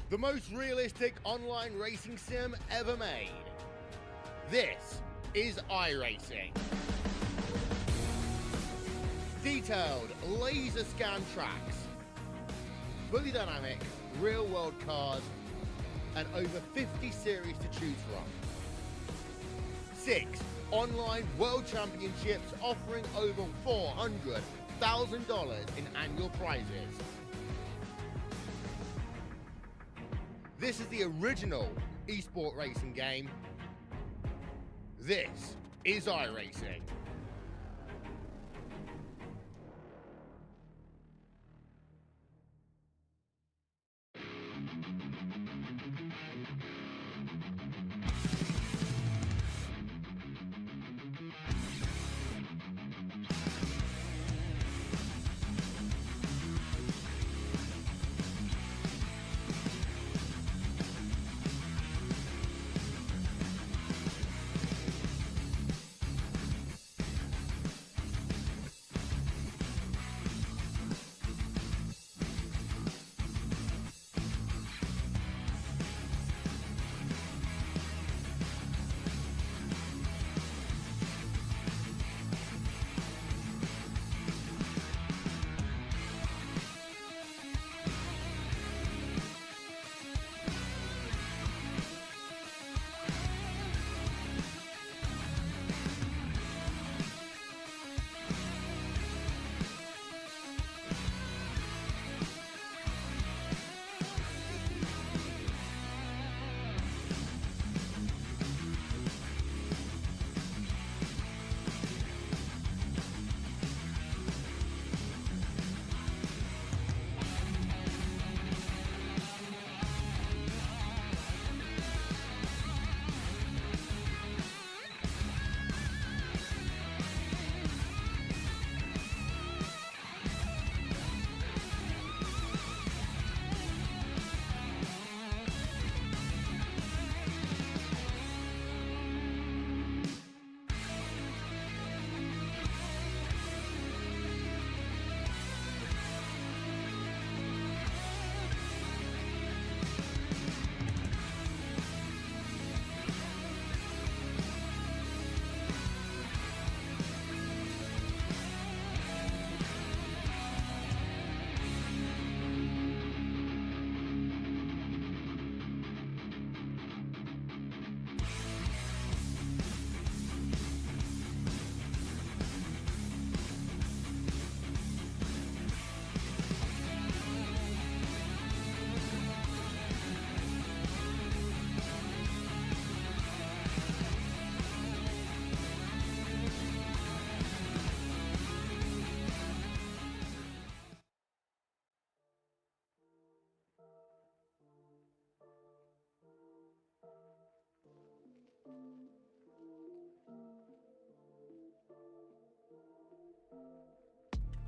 the most realistic online racing sim ever made. This is iRacing. Detailed laser scan tracks, fully dynamic real world cars, and over 50 series to choose from. 6 online world championships offering over $400,000 in annual prizes. This is the original esport racing game. This is iRacing.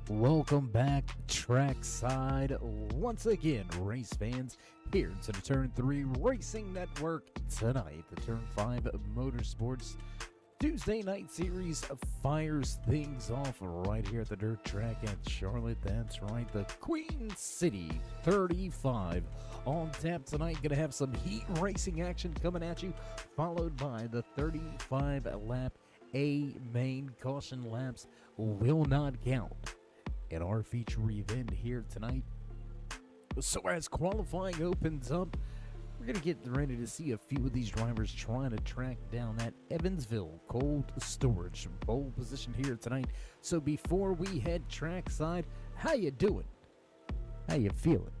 Welcome back, trackside, once again, race fans, here to the Turn 3 Racing Network tonight. The Turn 5 Motorsports Tuesday Night Series fires things off right here at the dirt track at Charlotte. That's right, the Queen City 35 on tap tonight. Gonna have some heat racing action coming at you, followed by the 35-lap A main. Caution laps will not count in our feature event here tonight. So as qualifying opens up, we're going to get ready to see a few of these drivers trying to track down that Evansville cold storage pole position here tonight. So before we head trackside, how you doing? How you feeling?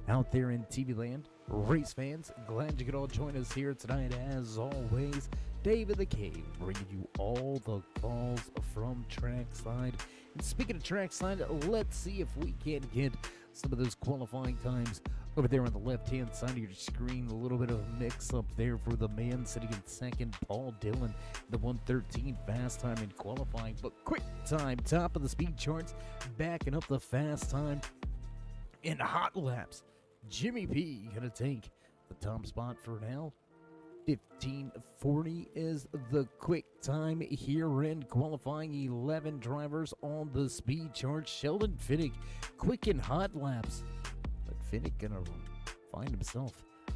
Out there in TV land, race fans, glad you could all join us here tonight. As always, Dave of the Cave bringing you all the calls from trackside. And speaking of trackside, let's see if we can get some of those qualifying times over there on the left-hand side of your screen. A little bit of a mix-up there for the man sitting in second, Paul Dillon, the 1:13 fast time in qualifying. But quick time, top of the speed charts, backing up the fast time in hot laps. Jimmy P gonna take the top spot for now. 15:40 is the quick time here in qualifying. 11 drivers on the speed chart. Sheldon Finnick quick and hot laps, but Finnick gonna find himself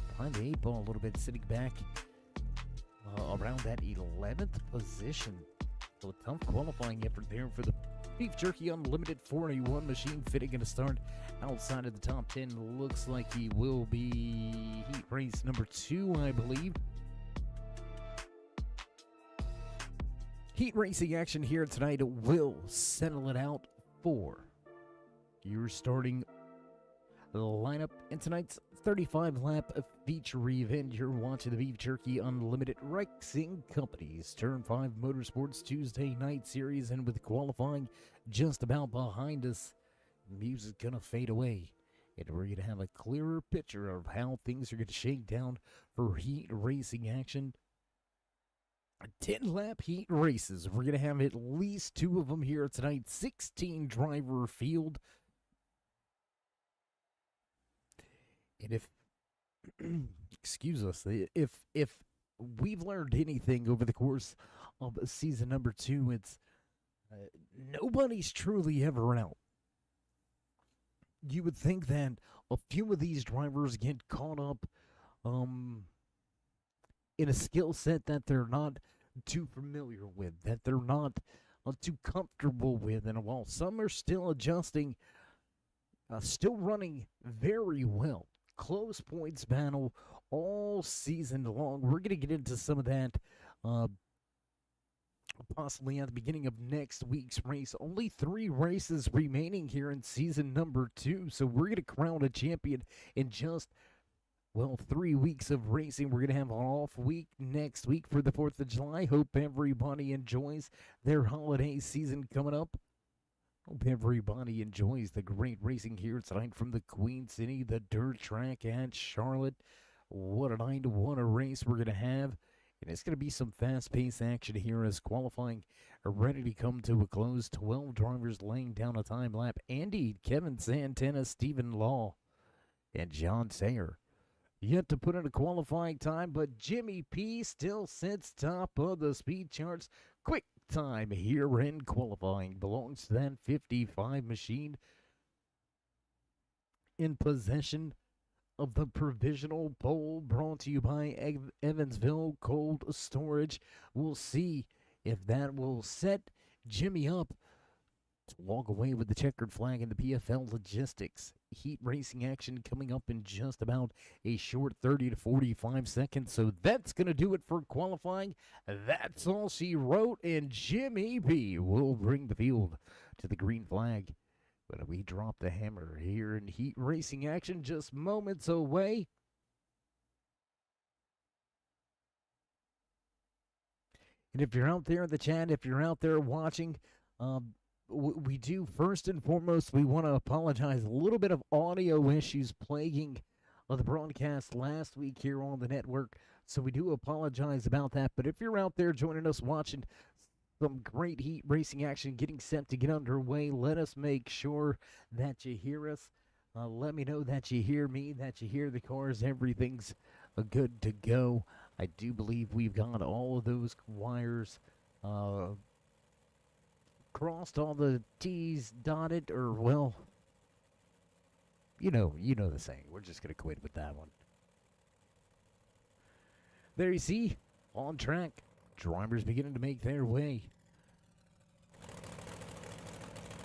behind the 8 ball a little bit, sitting back around that 11th position. So a tough qualifying effort there for the Beef Jerky Unlimited 41 machine, fitting in a start outside of the top 10. Looks like he will be heat race number 2, I believe. Heat racing action here tonight will settle it out for your starting lineup in tonight's 35-lap feature event. You're watching the Beef Jerky Unlimited RexingCompanies Turn 5 Motorsports Tuesday night series, and with qualifying just about behind us, music's gonna fade away, and we're gonna have a clearer picture of how things are gonna shake down for heat racing action. 10-lap heat races. We're going to have at least 2 of them here tonight. 16-driver field. And if, excuse us, if we've learned anything over the course of season number 2, it's nobody's truly ever out. You would think that a few of these drivers get caught up in a skill set that they're not too familiar with, that they're not too comfortable with. And while some are still adjusting, still running very well. Close points battle all season long. We're going to get into some of that possibly at the beginning of next week's race. Only 3 races remaining here in season number 2, so we're going to crown a champion in just 3 weeks of racing. We're going to have an off week next week for the 4th of July. Hope everybody enjoys their holiday season coming up. Hope everybody enjoys the great racing here tonight from the Queen City, the dirt track at Charlotte. What a night, what a race we're going to have. And it's going to be some fast-paced action here as qualifying are ready to come to a close. 12 drivers laying down a time lap. Andy, Kevin Santana, Stephen Law, and John Sayer yet to put in a qualifying time, but Jimmy P still sits top of the speed charts. Quick time here in qualifying belongs to that 55 machine, in possession of the provisional pole, brought to you by Evansville Cold Storage. We'll see if that will set Jimmy up to walk away with the checkered flag in the PFL Logistics heat racing action coming up in just about a short 30 to 45 seconds. So that's going to do it for qualifying. That's all she wrote, and Jimmy B will bring the field to the green flag. But we drop the hammer here in heat racing action just moments away. And if you're out there in the chat, if you're out there watching, we do, first and foremost, we want to apologize. A little bit of audio issues plaguing the broadcast last week here on the network, so we do apologize about that. But if you're out there joining us watching some great heat racing action getting set to get underway, let us make sure that you hear us. Let me know that you hear me, that you hear the cars. Everything's good to go. I do believe we've got all of those wires crossed, all the T's dotted, or, well, you know the saying. We're just going to quit with that one. There you see, on track, drivers beginning to make their way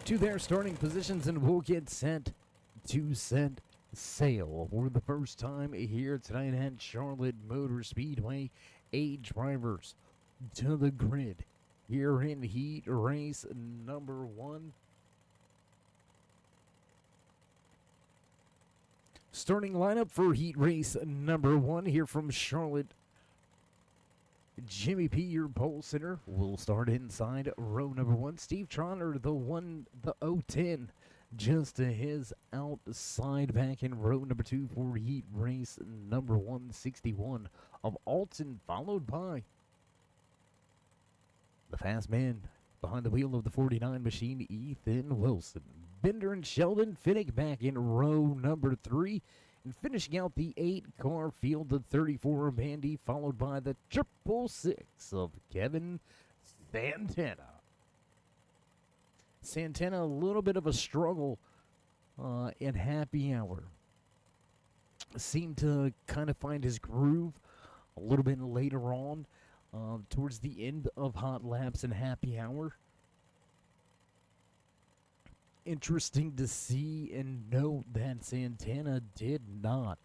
to their starting positions, and we'll get set to set sail for the first time here tonight at Charlotte Motor Speedway. 8 drivers to the grid here in heat race number 1. Starting lineup for heat race number 1 here from Charlotte. Jimmy P, your pole sitter, will start inside row number 1. Steve Trotter, the 010, just to his outside, back in row number 2 for heat race number 161 of Alton, followed by the fast man behind the wheel of the 49 machine, Ethan Wilson. Bender and Sheldon Finnick back in row number 3. And finishing out the 8-car field, the 34 of Andy, followed by the 666 of Kevin Santana. Santana, a little bit of a struggle in happy hour. seemed to kind of find his groove a little bit later on, towards the end of hot laps and happy hour. Interesting to see and note that Santana did not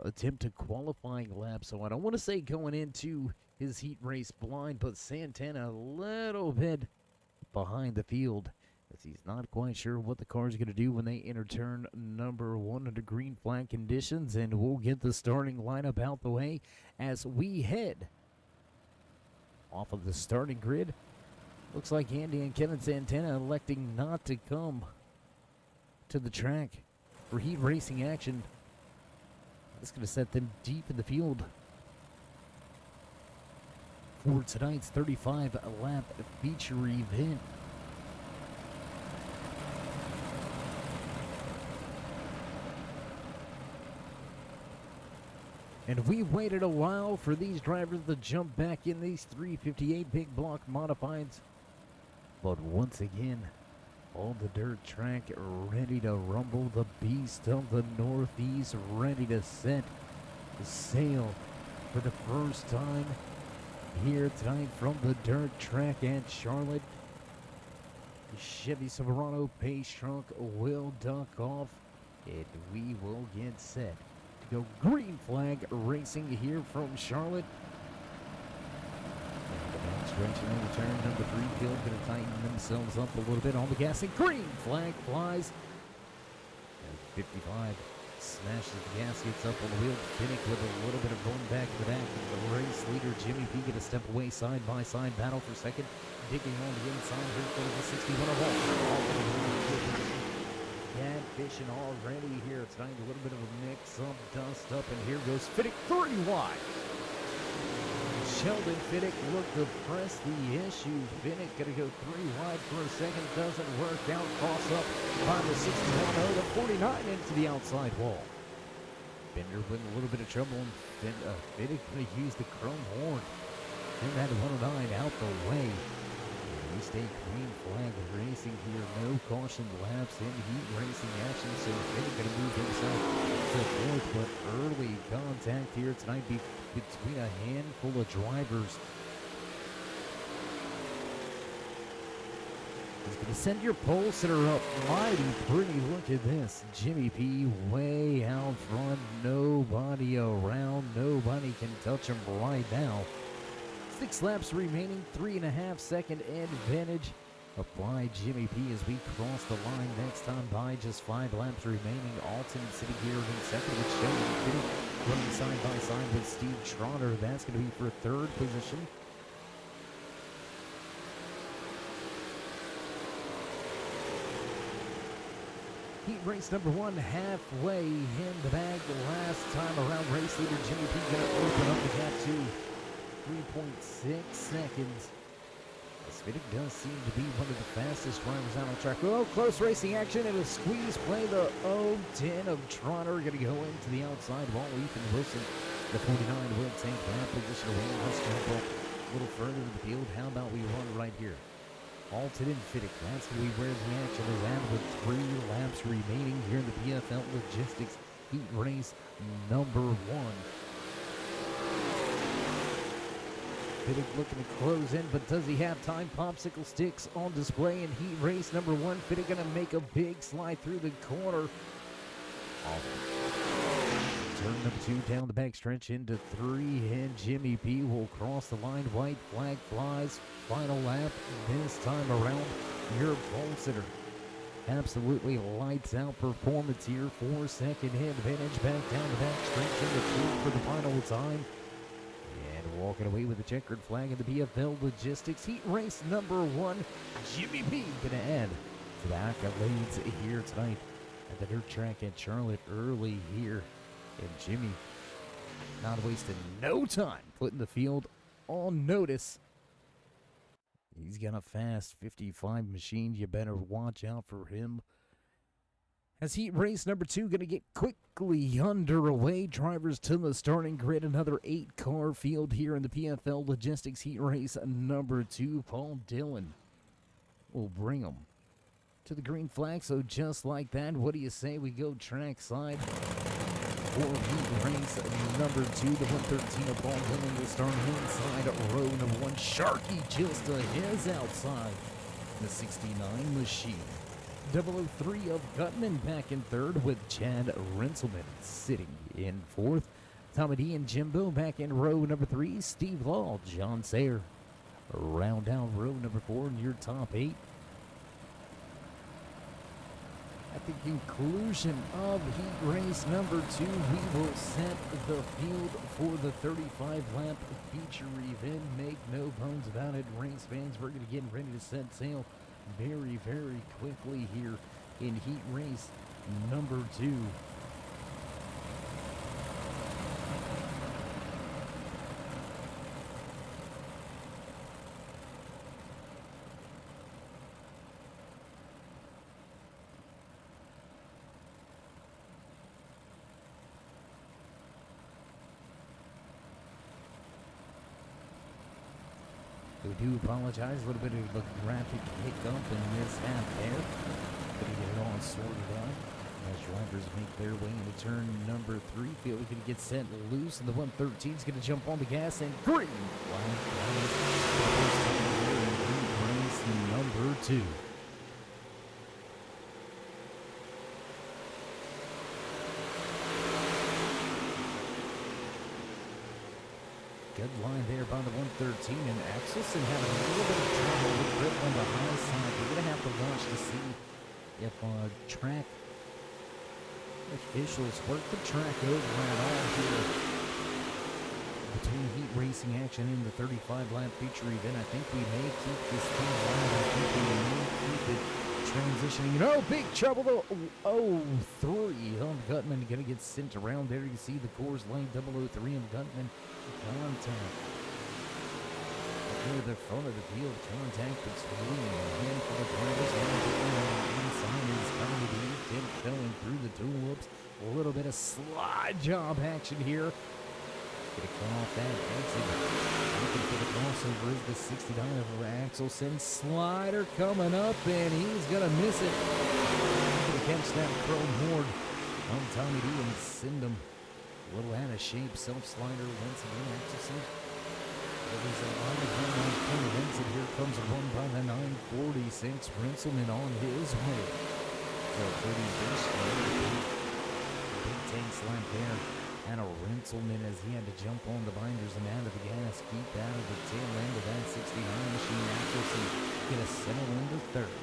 attempt a qualifying lap, so I don't want to say going into his heat race blind, but Santana a little bit behind the field, as he's not quite sure what the car is going to do when they enter turn number 1 under green flag conditions, and we'll get the starting lineup out the way as we head off of the starting grid. Looks like Andy and Kevin Santana electing not to come to the track for heat racing action. That's going to set them deep in the field for tonight's 35-lap feature event. And we waited a while for these drivers to jump back in these 358 big block modifieds. But once again, on the dirt track, ready to rumble, the beast of the Northeast, ready to set sail for the first time here tonight from the dirt track at Charlotte. The Chevy Silverado pace truck will duck off, and we will get set to go green flag racing here from Charlotte. Stretching in turn number 3, field going to tighten themselves up a little bit on the gas, and green flag flies. And 55 smashes the gaskets up on the wheel. Finnick with a little bit of going back to the back. The race leader Jimmy P going to step away, side by side battle for second. Digging on the inside here for the 61 of all. Catfishing already here tonight. A little bit of a mix up, dust up, and here goes Finnick 3 wide. Sheldon Finnick looked to press the issue. Finnick going to go 3 wide for a second. Doesn't work out. Cross up by the 61. The 49 into the outside wall. Bender with a little bit of trouble. And Finnick going to use the chrome horn. And that 109 out the way. We stay green flag racing here. No caution laps in heat racing action. So Finnick going to move himself to fourth. But early contact here tonight between a handful of drivers. He's going to send your pole sitter up mighty pretty. Look at this. Jimmy P way out front. Nobody around. Nobody can touch him right now. 6 laps remaining. 3.5 second advantage applied Jimmy P as we cross the line next time by. Just 5 laps remaining. Alton sitting here in second with Sheldon Finnick. Running side by side with Steve Trotter. That's going to be for 3rd position. Heat race number 1 halfway in the bag. The last time around, race leader Jimmy P going to open up the gap to 3.6 seconds. Finnick does seem to be one of the fastest drivers out on the track. Oh, close racing action and a squeeze play. The 0-10 of Trotter going to go into the outside wall. Ethan Wilson, the 49, will take that position away. Let's jump up a little further in the field. How about we run right here? Alton and Finnick. That's going to be where the action is at with 3 laps remaining here in the PFL Logistics Heat Race number 1. Finnick looking to close in, but does he have time? Popsicle sticks on display in heat race number 1. Finnick going to make a big slide through the corner. Turn number 2 down the back stretch into 3, and Jimmy P will cross the line. White flag flies. Final lap this time around. Your pole sitter. Absolutely lights out performance here. 4-second advantage back down the back stretch into 2 for the final time. Walking away with the checkered flag in the PFL Logistics Heat Race number 1. Jimmy P going to add to the accolades here tonight at the dirt track at Charlotte early here. And Jimmy not wasting no time putting the field on notice. He's got a fast 55 machine. You better watch out for him. As heat race number 2 going to get quickly underway. Drivers to the starting grid. Another 8-car field here in the PFL Logistics Heat Race number 2. Paul Dillon will bring them to the green flag. So just like that, what do you say we go trackside for heat race number 2, the 113 of Ball Dillon will start inside row number 1. Sharky just ahead outside the 69 machine. 003 of Gutman back in third with Chad Renselman sitting in fourth. Tommy D and Jimbo back in row number 3. Steve Law, John Sayer round out row number 4 in your top 8. At the conclusion of heat race number 2, we will set the field for the 35-lap feature event. Make no bones about it, race fans. We're going to get ready to set sail very, very quickly here in heat race number 2. We do apologize, a little bit of a graphic hiccup in this half there. Gonna get it all sorted out as drivers make their way into turn number 3. Field is gonna get set loose, and the 113 is gonna jump on the gas, and green flag race number 2. Good line there by the 113, and Axelson having a little bit of trouble with grip on the high side. We're going to have to watch to see if track officials work the track over at all here between heat racing action and the 35-lap feature event. I think we may keep this thing alive. I think we may keep it transitioning. No, big trouble though. 0-3 of Gutman going to get sent around there. You see the Coors Light 003 of Gutman. Contact near the front of the field. Contact between a handful of drivers. Inside is coming to be tiptoeing through the tulips. A little bit of slide job action here. Gonna come off that exit. Looking for the crossover is the 69 of Axelson. Slider coming up, and he's gonna miss it. Gonna catch that chrome horn on Tommy D and send him a little out of shape. Self-slider once again. Axelson. There's a lot of him on corner exit. Here comes a run by the 946. Renselman on his way. So pretty big tank slap there. And a Renselman as he had to jump on the binders and out of the gas. Keep out of the tail end of that 69 machine. Axelson gonna settle into third.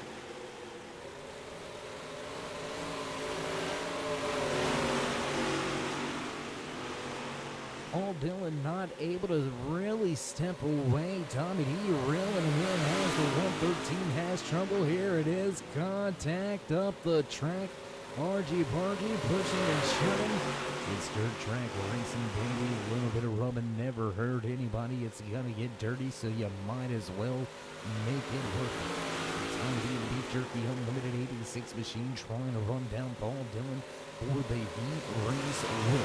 Paul Dillon not able to really step away. Tommy D reeling in as the 113 has trouble. Here it is. Contact up the track. Argy-bargy pushing and shoving. It's dirt track racing, baby. A little bit of rubbing never hurt anybody. It's gonna get dirty, so you might as well make it work. Tommy D and Beef Jerky Unlimited 86 machine trying to run down Paul Dillon for the heat race win.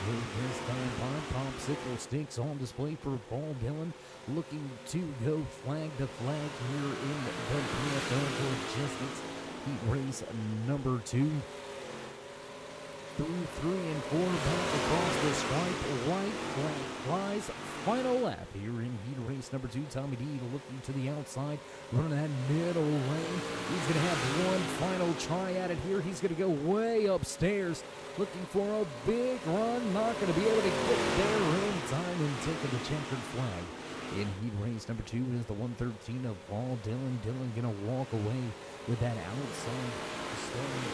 This time by Popsicle Sticks on display for Paul Dillon, looking to go flag to flag here in the PFL Logistics heat race number 2. Through 3 and 4 back across the stripe, white flag flies. Final lap here in heat race number 2. Tommy D looking to the outside, running that middle lane. He's going to have one final try at it here. He's going to go way upstairs, looking for a big run. Not going to be able to get there in time and taking the checkered flag. In heat race number 2 is the 113 of Paul Dillon. Dillon going to walk away with that outside starting.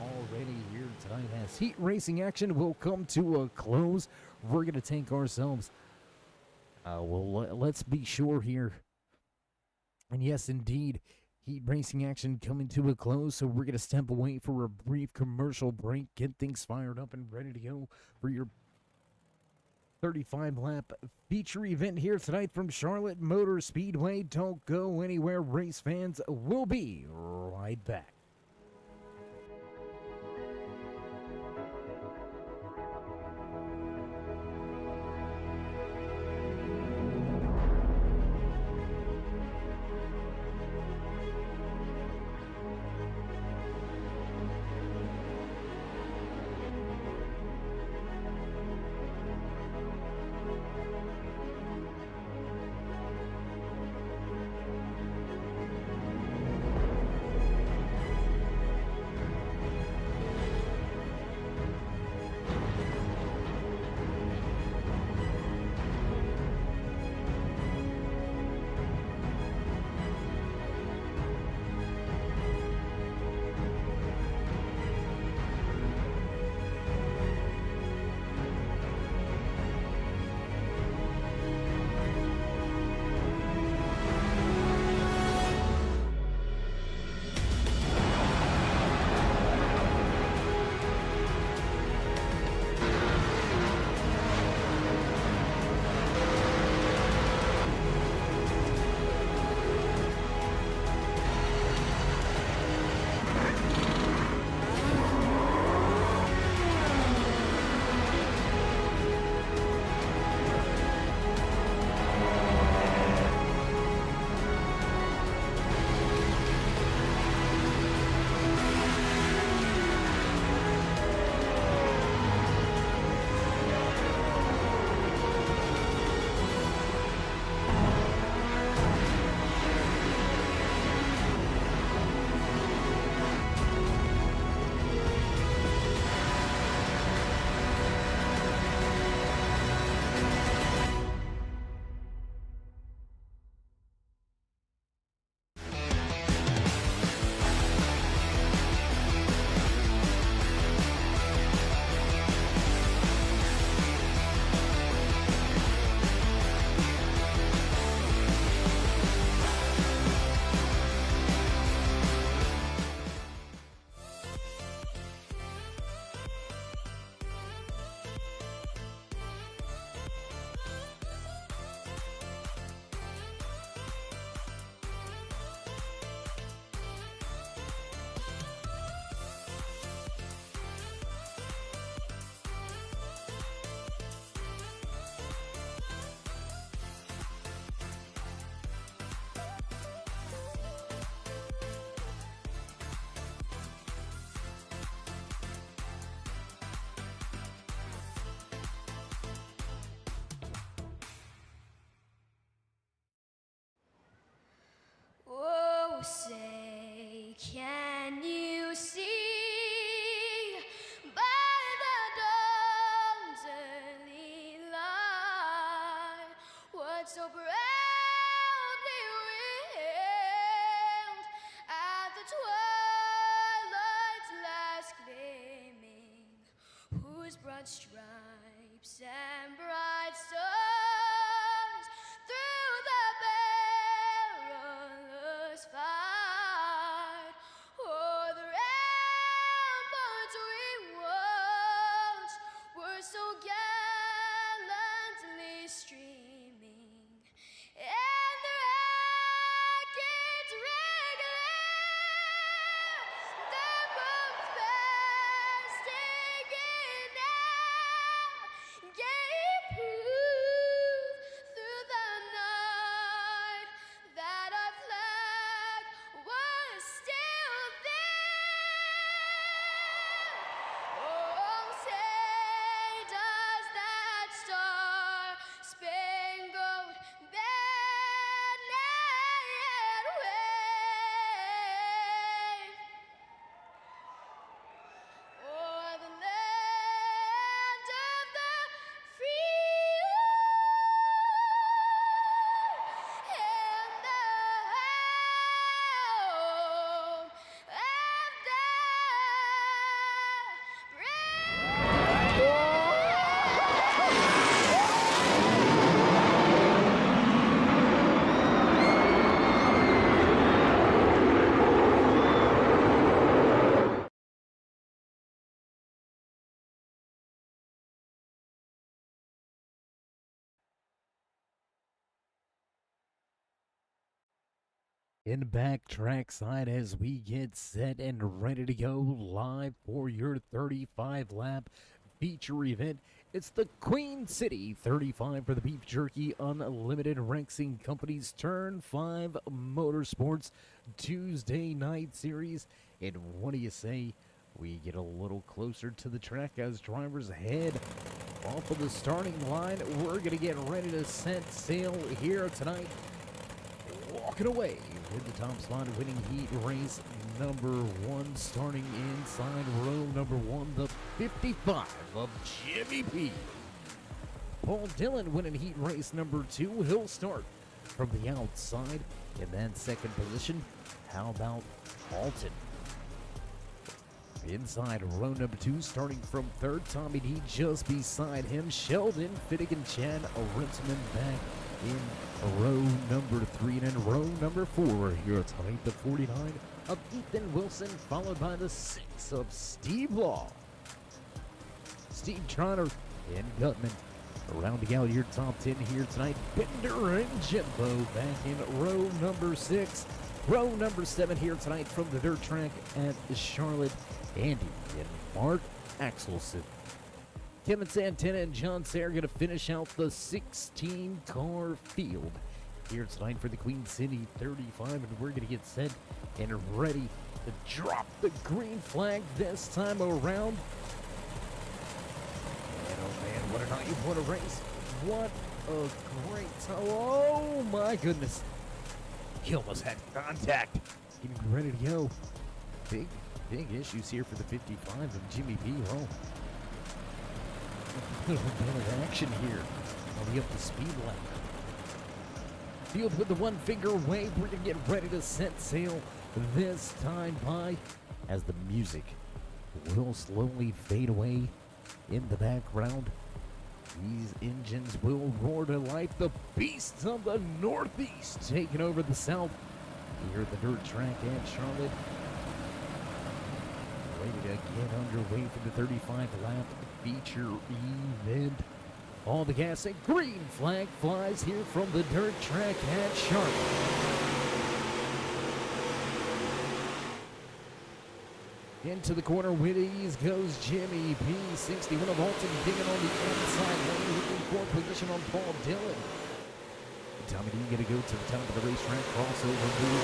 Already here tonight as heat racing action will come to a close. We're going to take ourselves, let's be sure here. And yes, indeed, heat racing action coming to a close. So we're going to step away for a brief commercial break, get things fired up and ready to go for your 35-lap feature event here tonight from Charlotte Motor Speedway. Don't go anywhere, race fans. We'll be right back. whose broad stripes and bright stars through the perilous fight o'er the ramparts we watched were so gallantly streaming, and the rockets regular, the bombs bursting in air, gave proof through the night that our flag was still there. Oh, say does that star-spangled banner yet wave o'er the land of the free and the home of the brave. In back trackside as we get set and ready to go live for your 35 lap feature event. It's the Queen City 35 for the Beef Jerky Unlimited Rexing Companies Turn 5 Motorsports Tuesday night series. And what do you say? We get a little closer to the track as drivers head off of the starting line. We're going to get ready to set sail here tonight. Walking away with the top spot, winning heat race number 1, starting inside row number 1, the 55 of Jimmy P. Paul Dillon winning heat race number 2. He'll start from the outside in that second position. How about Alton? Inside row number 2, starting from third, Tommy D just beside him. Sheldon, Finnegan, Chad, Ritzman back in row number 3, and in row number 4 here tonight, the 49 of Ethan Wilson, followed by the 6 of Steve Law. Steve Trotter and Gutman rounding out your top 10 here tonight. Bender and Jimbo back in row number 6. Row number 7 here tonight from the dirt track at Charlotte, Andy and Mark Axelson. Kevin Santana and John Sayre going to finish out the 16-car field here tonight for the Queen City 35, and we're going to get set and ready to drop the green flag this time around. And oh man, what a night, what a race, what a great time. Oh my goodness, he almost had contact. Getting ready to go. Big issues here for the 55 of Jimmy P. Oh, a little bit of action here on the up the speed lap. Field with the one finger wave. We're going to get ready to set sail this time by as the music will slowly fade away in the background. These engines will roar to life. The beasts of the Northeast taking over the South here at the dirt track at Charlotte. Ready to get underway for the 35 lap feature event. All the gas and green flag flies here from the dirt track at Charlotte. Into the corner with ease goes Jimmy P. 61 of Alton digging on the inside lane, looking for position on Paul Dillon. Tommy D going to go to the top of the racetrack, crossover move,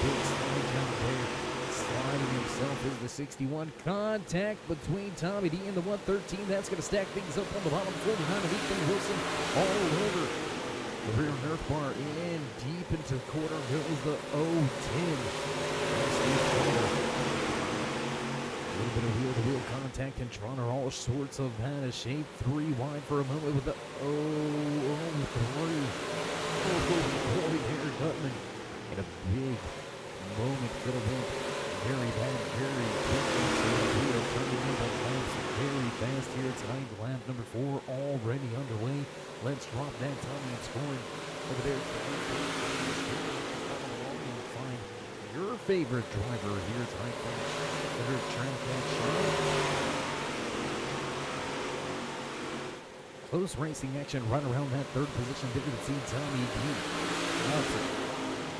big slide down there. Sliding himself is the 61. Contact between Tommy D and the 113. That's going to stack things up on the bottom. 49 of Ethan Wilson all over. The rear nerf bar in deep into the corner goes the 010. A little bit of wheel-to-wheel contact, and Trotter all sorts of out of shape. 3 wide for a moment with the 0-3. Oh, here, Gutman. And a big moment for the win. Very bad, very quick. So we are turning in the laps very fast here drop that Tommy and scoring over there. Find your favorite driver here tonight from the dirt track at Charlotte. Close racing action right around that third position. There you see Tommy D. Nelson,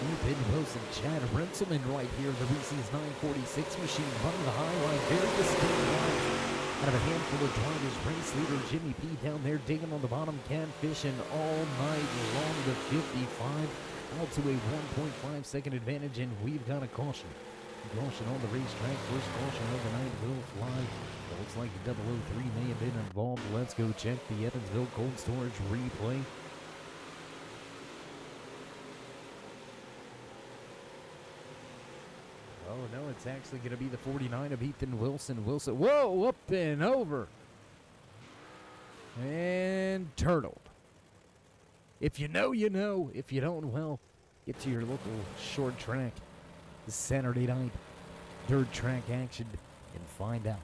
Ethan Wilson, Chad Renselman right here. The Reese's 946 machine running the high line. Very distinct lines out of a handful of drivers. Race leader Jimmy P down there digging on the bottom. Catfishing all night long. The 55 out to a 1.5 second advantage, and we've got a caution. Caution on the racetrack. First caution of the night will fly. It looks like the 003 may have been involved. Let's go check the Evansville Cold Storage replay. Oh no, it's actually going to be the 49 of Ethan Wilson. Whoa, up and over. And turtled. If you know, you know. If you don't, well, get to your local short track this Saturday night dirt track action and find out.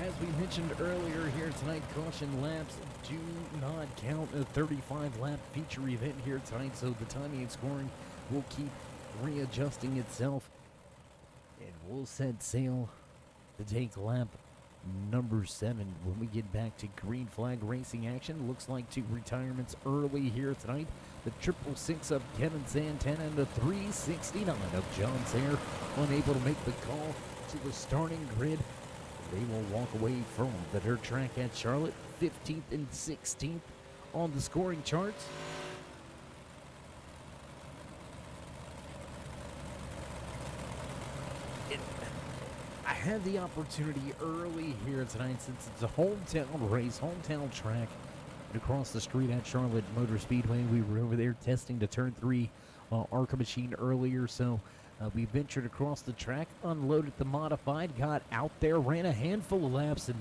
As we mentioned earlier here tonight, caution laps do not count. A 35-lap feature event here tonight, so the timing and scoring will keep readjusting itself. And we'll set sail to take lap number 7 when we get back to green flag racing action. Looks like 2 retirements early here tonight. The 666 of Kevin Santana and the 369 of John Sayre unable to make the call to the starting grid. They will walk away from the dirt track at Charlotte, 15th and 16th on the scoring charts. I had the opportunity early here tonight, since it's a hometown race, hometown track, and across the street at Charlotte Motor Speedway. We were over there testing the Turn 3 ARCA machine earlier, so we ventured across the track, unloaded the modified, got out there, ran a handful of laps, and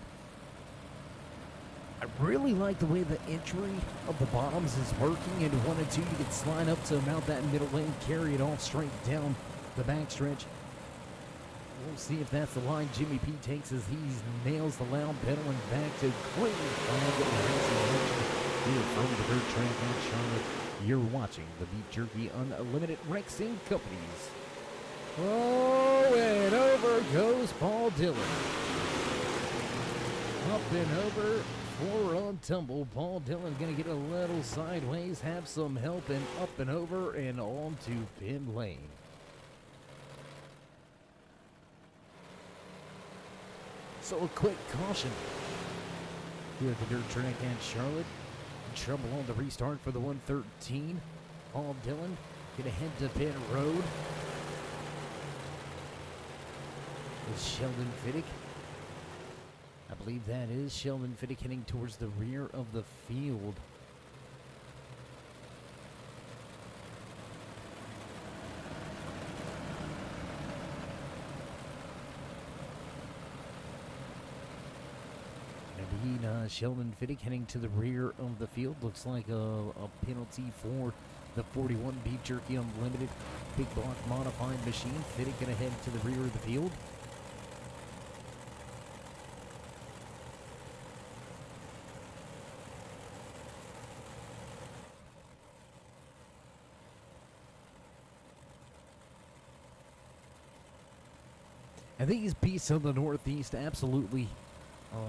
I really like the way the entry of the bottoms is working. And 1 and 2, you can slide up to about that middle lane, carry it all straight down the backstretch. We'll see if that's the line Jimmy P takes as he nails the loud pedal and back to green flag here from the dirt track at Charlotte. You're watching the Beef Jerky Unlimited RexingCompanies. Oh, and over goes Paul Dillon. Up and over for a tumble. Paul Dillon going to get a little sideways, have some help, and up and over and on to pin lane. So a quick caution here at the dirt track at Charlotte. Trouble on the restart for the 113. Paul Dillon going to head to pit road. Is Sheldon Fiddick. I believe that is Sheldon Fiddick heading towards the rear of the field. Sheldon Fiddick heading to the rear of the field. Looks like a penalty for the 41 Beef Jerky Unlimited big block modified machine. Fiddick going to head to the rear of the field. And these beasts of the Northeast, absolutely.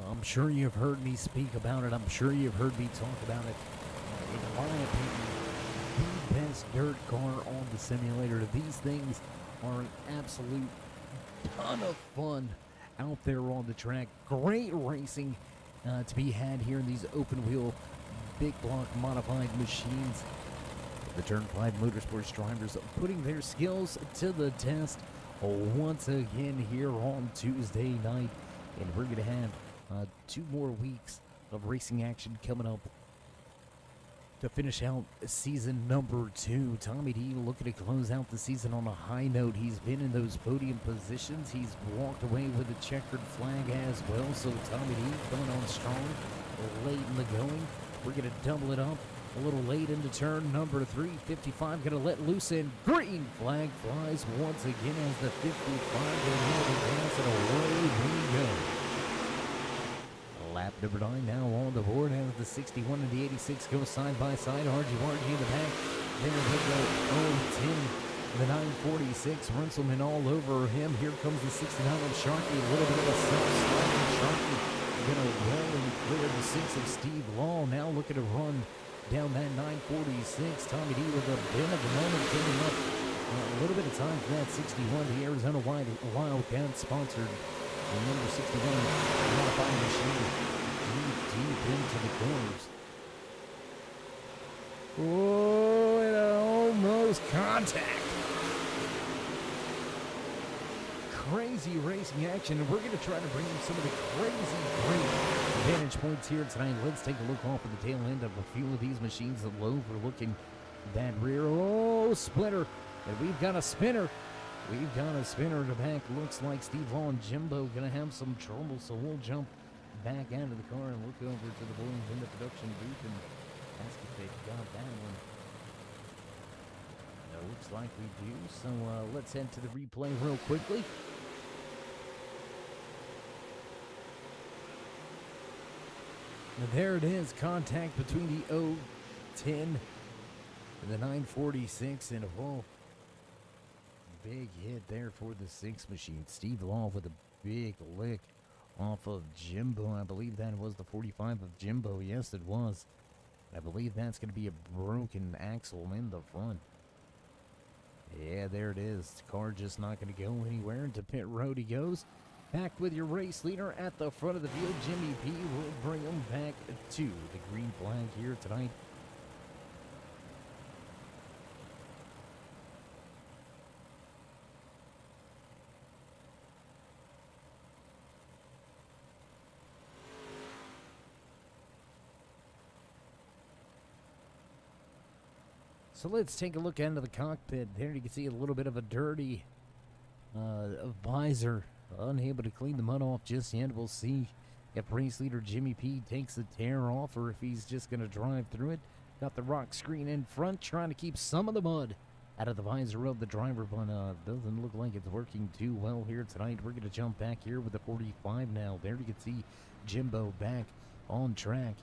I'm sure you've heard me speak about it. I'm sure you've heard me talk about it. In my opinion, the best dirt car on the simulator. These things are an absolute ton of fun out there on the track. Great racing to be had here in these open wheel, big block modified machines. The Turn 5 Motorsports drivers putting their skills to the test once again here on Tuesday night. And we're going to have 2 more weeks of racing action coming up to finish out season number 2. Tommy D looking to close out the season on a high note. He's been in those podium positions. He's walked away with a checkered flag as well. So Tommy D coming on strong late in the going. We're going to double it up a little late into turn number 3. 55 going to let loose, and green flag flies once again as the 55 will have the pass, and away we go. Lap Lap number 9 now on the board as the 61 and the 86 go side by side. RG in the back. There with the 010. The 946, Runciman all over him. Here comes the 69 of Sharky. A little bit of a self-sliding Sharky. Gonna well and clear the 6 of Steve Law. Now looking to run down that 946. Tommy D with a bit of a moment getting up. A little bit of time for that 61. The Arizona Wildcat sponsored. The number 61 modifying machine deep into the corners. Oh, and almost contact. Crazy racing action, and we're going to try to bring in some of the crazy great vantage points here tonight. Let's take a look off of the tail end of a few of these machines that overlooking that rear. Oh, splitter, and we've got a spinner. We've got a spinner in the back. Looks like Steve Law and Jimbo going to have some trouble, so we'll jump back out of the car and look over to the boys in the production booth and ask if they've got that one. It looks like we do, so let's head to the replay real quickly. And there it is, contact between the 010 and the 946, and a big hit there for the 6 machine. Steve Law with a big lick off of Jimbo. I believe that was the 45 of Jimbo. Yes, it was. I believe that's going to be a broken axle in the front. Yeah, there it is. The car just not going to go anywhere. Into pit road he goes. Back with your race leader at the front of the field. Jimmy P will bring him back to the green flag here tonight. So let's take a look into the cockpit. There you can see a little bit of a dirty visor. Unable to clean the mud off just yet. We'll see if race leader Jimmy P takes the tear off or if he's just going to drive through it. Got the rock screen in front, trying to keep some of the mud out of the visor of the driver, but doesn't look like it's working too well here tonight. We're going to jump back here with the 45 now. There you can see Jimbo back on track.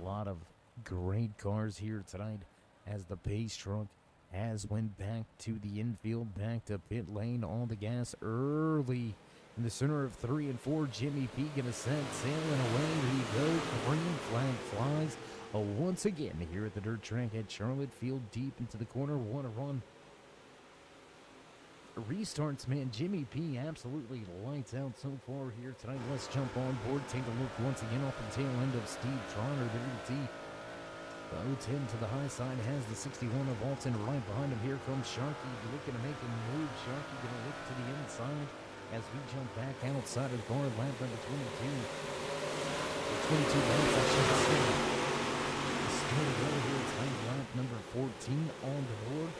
A lot of great cars here tonight as the pace truck has went back to the infield, back to pit lane on the gas early in the center of 3 and 4. Jimmy P gonna set sailing away. We go. Green flag flies once again here at the dirt track at Charlotte Field, deep into the corner. Want to run restarts, man. Jimmy P absolutely lights out so far here tonight. Let's jump on board, take a look once again off the tail end of Steve Trotter. There you see the 010 to the high side has the 61 of Alton right behind him. Here comes Sharky looking to make a move. Sharky gonna look to the inside as we jump back outside of the car. Lap number 22. 22 laps, I should say. Still to go here tonight. Lap number 14 on the board.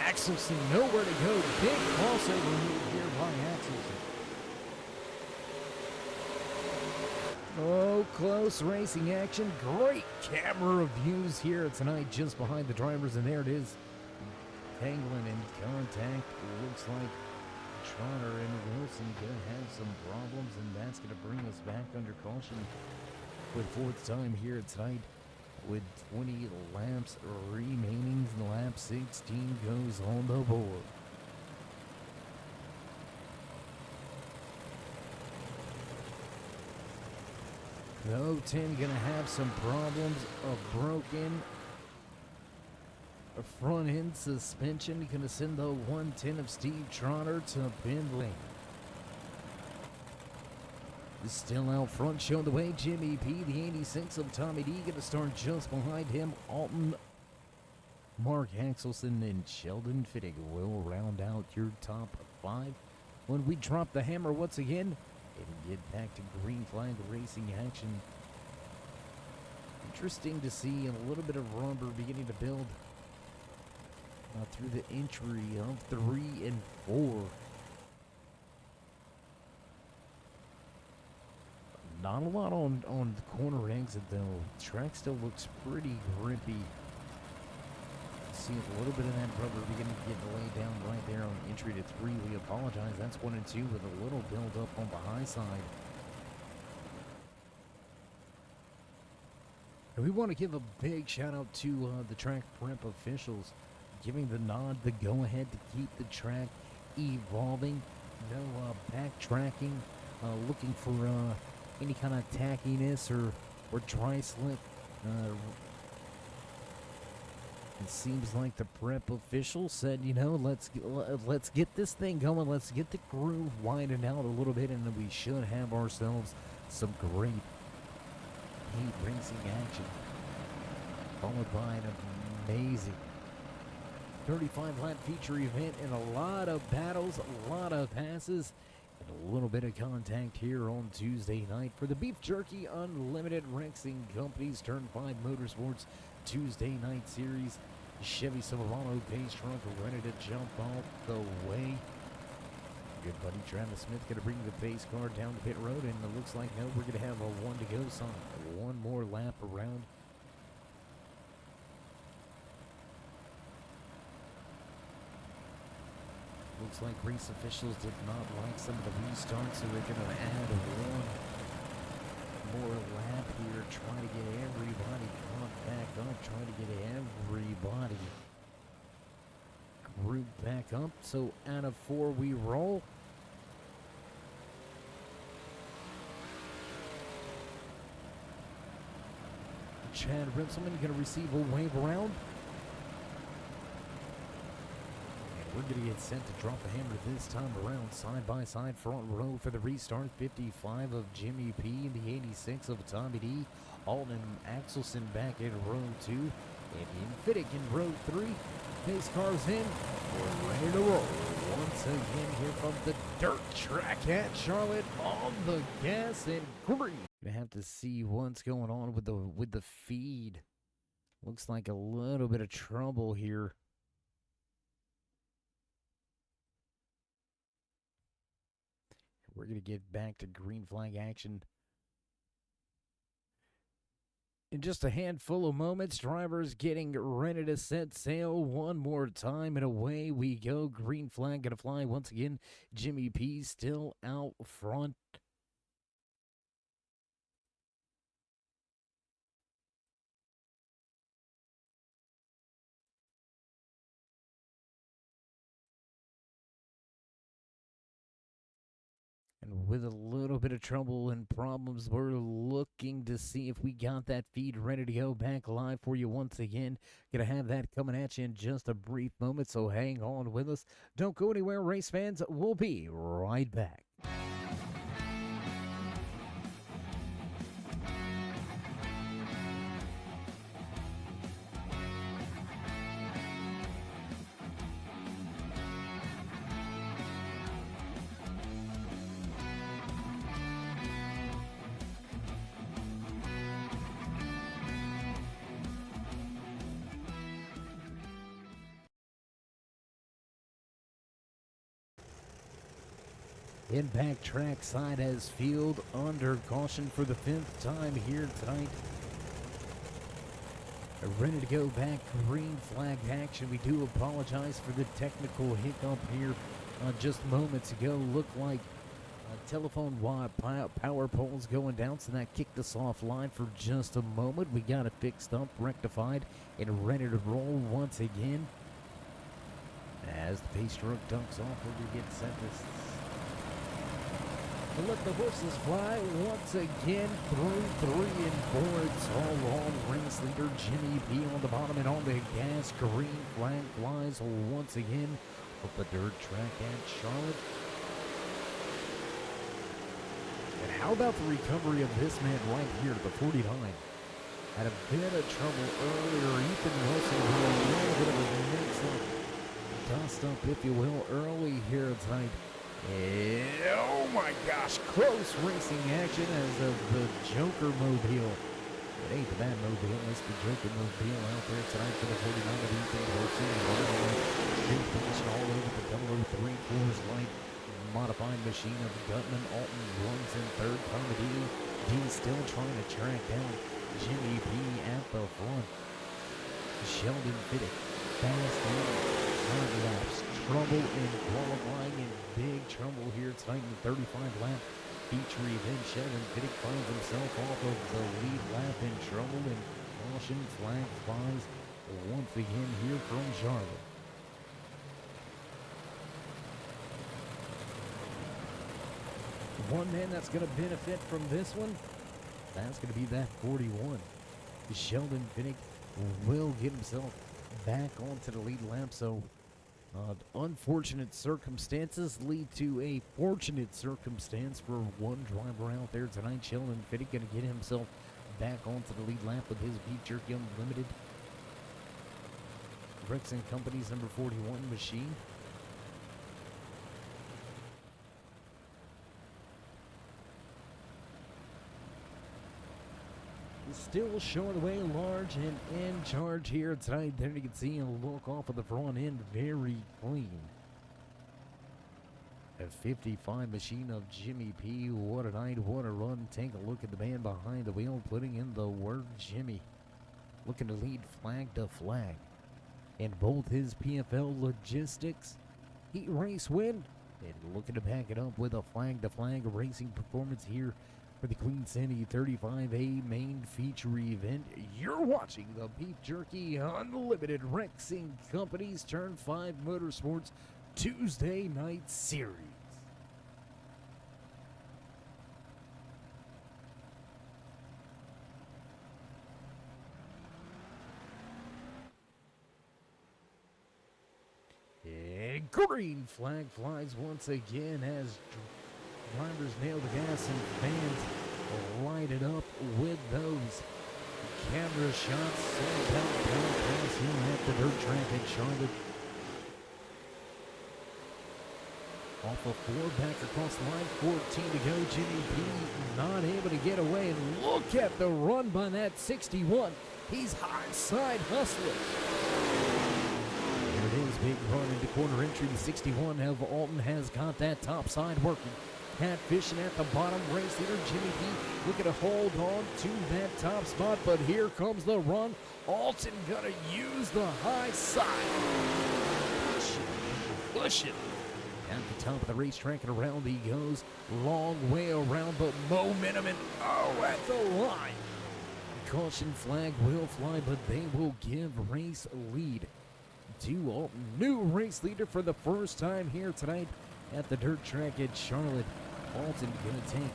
Axelson nowhere to go. Big crossover move here by Axelson. Oh, close racing action. Great camera views here tonight just behind the drivers, and there it is. Tangling in contact. Looks like Trotter and Wilson gonna have some problems, and that's gonna bring us back under caution with 4th time here tonight. With 20 laps remaining, lap 16 goes on the board. The 010 gonna have some problems. A broken front end suspension. Gonna send the 110 of Steve Trotter to pit lane. Still out front, showing the way, Jimmy P. The 86 of Tommy D going to start just behind him. Alton, Mark Axelson, and Sheldon Fittig will round out your top 5 when we drop the hammer once again and get back to green flag racing action. Interesting to see a little bit of rubber beginning to build through the entry of 3 and 4. Not a lot on the corner exit, though. The track still looks pretty grippy. See a little bit of that rubber beginning to get laid down right there on entry to 3. We apologize. That's 1 and 2 with a little build up on the high side. And we want to give a big shout out to the track prep officials, giving the nod, the go ahead to keep the track evolving. No backtracking, looking for any kind of tackiness or dry slip. It seems like the prep official said, you know, let's get this thing going. Let's get the groove widened out a little bit, and then we should have ourselves some great heat racing action, followed by an amazing 35-lap feature event and a lot of battles, a lot of passes, and a little bit of contact here on Tuesday night for the Beef Jerky Unlimited RexingCompanies Turn 5 Motorsports Tuesday night series. Chevy Silverado pace truck ready to jump off the way. Good buddy Travis Smith going to bring the pace car down the pit road, and it looks like now we're going to have a 1 to go sign. 1 more lap around. Looks like race officials did not like some of the restarts, so they're going to add 1 more lap here, trying to get everybody caught back up, trying to get everybody grouped back up. So out of 4 we roll. Chad Rinselman going to receive a wave around. We're going to get sent to drop the hammer this time around. Side-by-side front row for the restart. 55 of Jimmy P. The 86 of Tommy D. Alden Axelson back in row 2. And Fiddick in row 3. Pace cars in. We're ready to roll. Once again here from the dirt track at Charlotte on the gas and green. Gonna have to see what's going on with the feed. Looks like a little bit of trouble here. We're going to get back to green flag action in just a handful of moments. Drivers getting ready to set sail 1 more time, and away we go. Green flag going to fly once again. Jimmy P still out front. And with a little bit of trouble and problems, we're looking to see if we got that feed ready to go back live for you once again. Gonna have that coming at you in just a brief moment, so hang on with us. Don't go anywhere, race fans. We'll be right back. Impact track side as field under caution for the 5th time here tonight. Ready to go back, green flag action. We do apologize for the technical hiccup here just moments ago. Looked like telephone wire power poles going down, so that kicked us offline for just a moment. We got it fixed up, rectified, and ready to roll once again. As the pace truck dunks off, we're going to get set to let the horses fly once again through 3 and 4. It's all on race leader Jimmy P on the bottom and on the gas. Green flag flies once again up the dirt track at Charlotte. And how about the recovery of this man right here, the 49? Had a bit of trouble earlier. Ethan Wilson with a little bit of a mix-up, dust-up, if you will, early here tonight. Oh my gosh, close racing action as of the Joker Mobile. It ain't the bad Mobile, it's the Joker Mobile out there tonight for the 49 of Ethan Wilson. Street position all over the 003 Coors Light modified machine of Gutman, Alton, Brunson, 3rd, Tommy D, still trying to track down Jimmy P at the front. Sheldon Fittick fast in hard laps. Trouble in qualifying, in big trouble here tonight in the 35 lap feature event. Sheldon Fittick finds himself off of the lead lap in trouble, and caution flag flies once again here from Charlotte. One man that's going to benefit from this one, that's going to be that 41. Sheldon Fittick will get himself back onto the lead lap, so unfortunate circumstances lead to a fortunate circumstance for one driver out there tonight. Sheldon Fittick going to get himself back onto the lead lap with his beef jerky unlimited RexingCompanies number 41 machine. Still showing away large and in charge here tonight. There you can see a look off of the front end, very clean. A 55 machine of Jimmy P. What a night, what a run. Take a look at the man behind the wheel, putting in the word Jimmy. Looking to lead flag to flag. And both his PFL logistics heat race win. And looking to back it up with a flag to flag racing performance here for the Queen City 35A main feature event. You're watching the Beef Jerky Unlimited RexingCompanies Turn 5 Motorsports Tuesday Night Series. And green flag flies once again as drivers nail the gas and fans light it up with those camera shots. Pound pass here at the dirt track in Charlotte. Off of 4, back across the line, 14 to go. Jimmy P not able to get away, and look at the run by that 61. He's high side hustling. There it is, big run into corner entry. The 61 of Alton has got that top side working. Catfishing at the bottom, race leader Jimmy P looking to hold on to that top spot, but here comes the run. Alton gonna use the high side. Push it. At the top of the racetrack and around he goes. Long way around, but momentum and at the line. Caution flag will fly, but they will give race lead to Alton. New race leader for the first time here tonight at the dirt track at Charlotte. Alton gonna take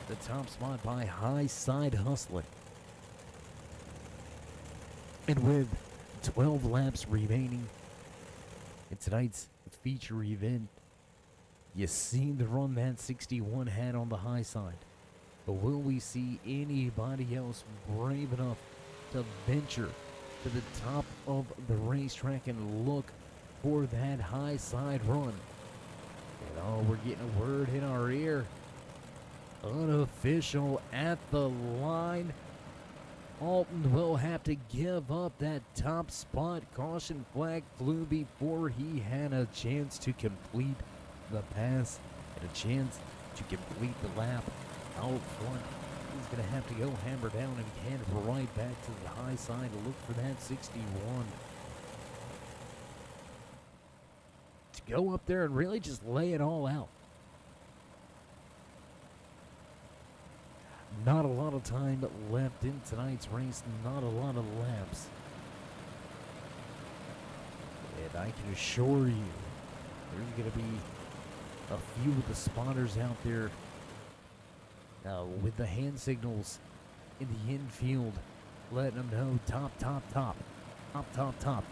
the top spot by high side hustling. And with 12 laps remaining in tonight's feature event, you seen the run that 61 had on the high side. But will we see anybody else brave enough to venture to the top of the racetrack and look for that high side run? And we're getting a word in our ear. Unofficial at the line. Alton will have to give up that top spot. Caution flag flew before he had a chance to complete the pass and a chance to complete the lap out front. He's going to have to go hammer down and hand right back to the high side to look for that 61. To go up there and really just lay it all out. Not a lot of time left in tonight's race, not a lot of laps. And I can assure you, there's going to be a few of the spotters out there with the hand signals in the infield, letting them know top.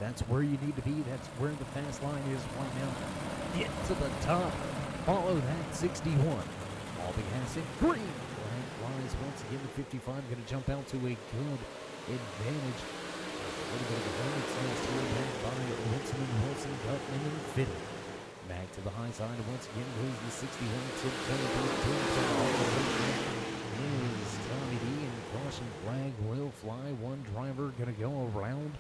That's where you need to be. That's where the fast line is right now. Get to the top. Follow that 61. All the gas in green. Flag flies once again. The 55 going to jump out to a good advantage. A little bit of a run. It's last here back by Wilson, Gutman, and Fittick. Back to the high side. Once again goes the 61. Is Tommy D, and caution flag will fly. One driver going to go around.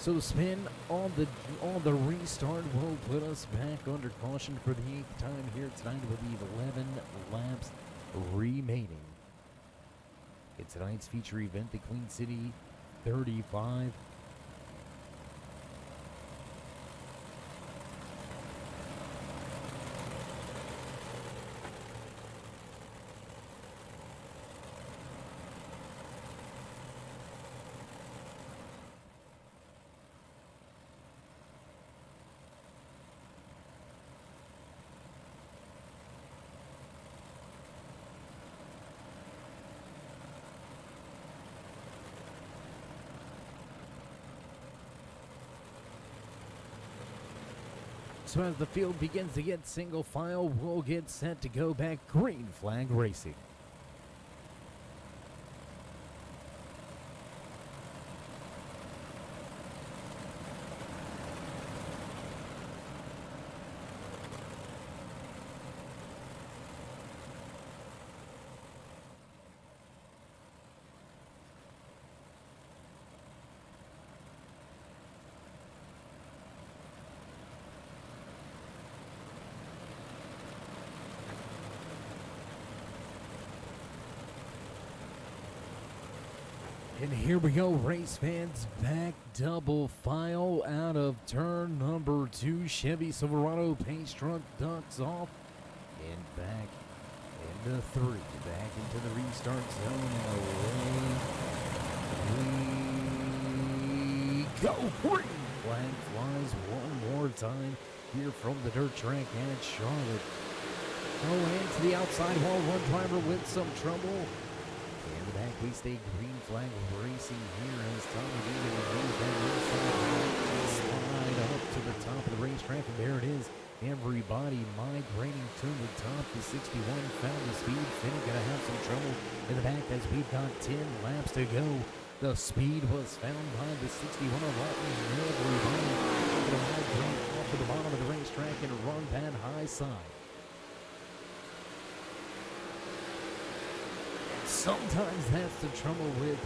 So the spin on the restart will put us back under caution for the 8th time here tonight with the 11 laps remaining. In tonight's feature event, the Queen City 35. So as the field begins to get single file, we'll get set to go back green flag racing. And here we go, race fans, back double file out of turn number 2. Chevy Silverado pace truck ducks off and back into 3. Back into the restart zone and away we go. Green flag flies one more time here from the dirt track at Charlotte. Oh, and to the outside wall, one driver with some trouble. In the back, we stay green flag racing here as Tommy D moves that inside slide up to the top of the racetrack, and there it is. Everybody migrating to the top. The 61 found the speed. Finney gonna have some trouble in the back as we've got 10 laps to go. The speed was found by the 61 of Alton. Everybody gonna migrate off to the bottom of the racetrack and run that high side. Sometimes that's the trouble with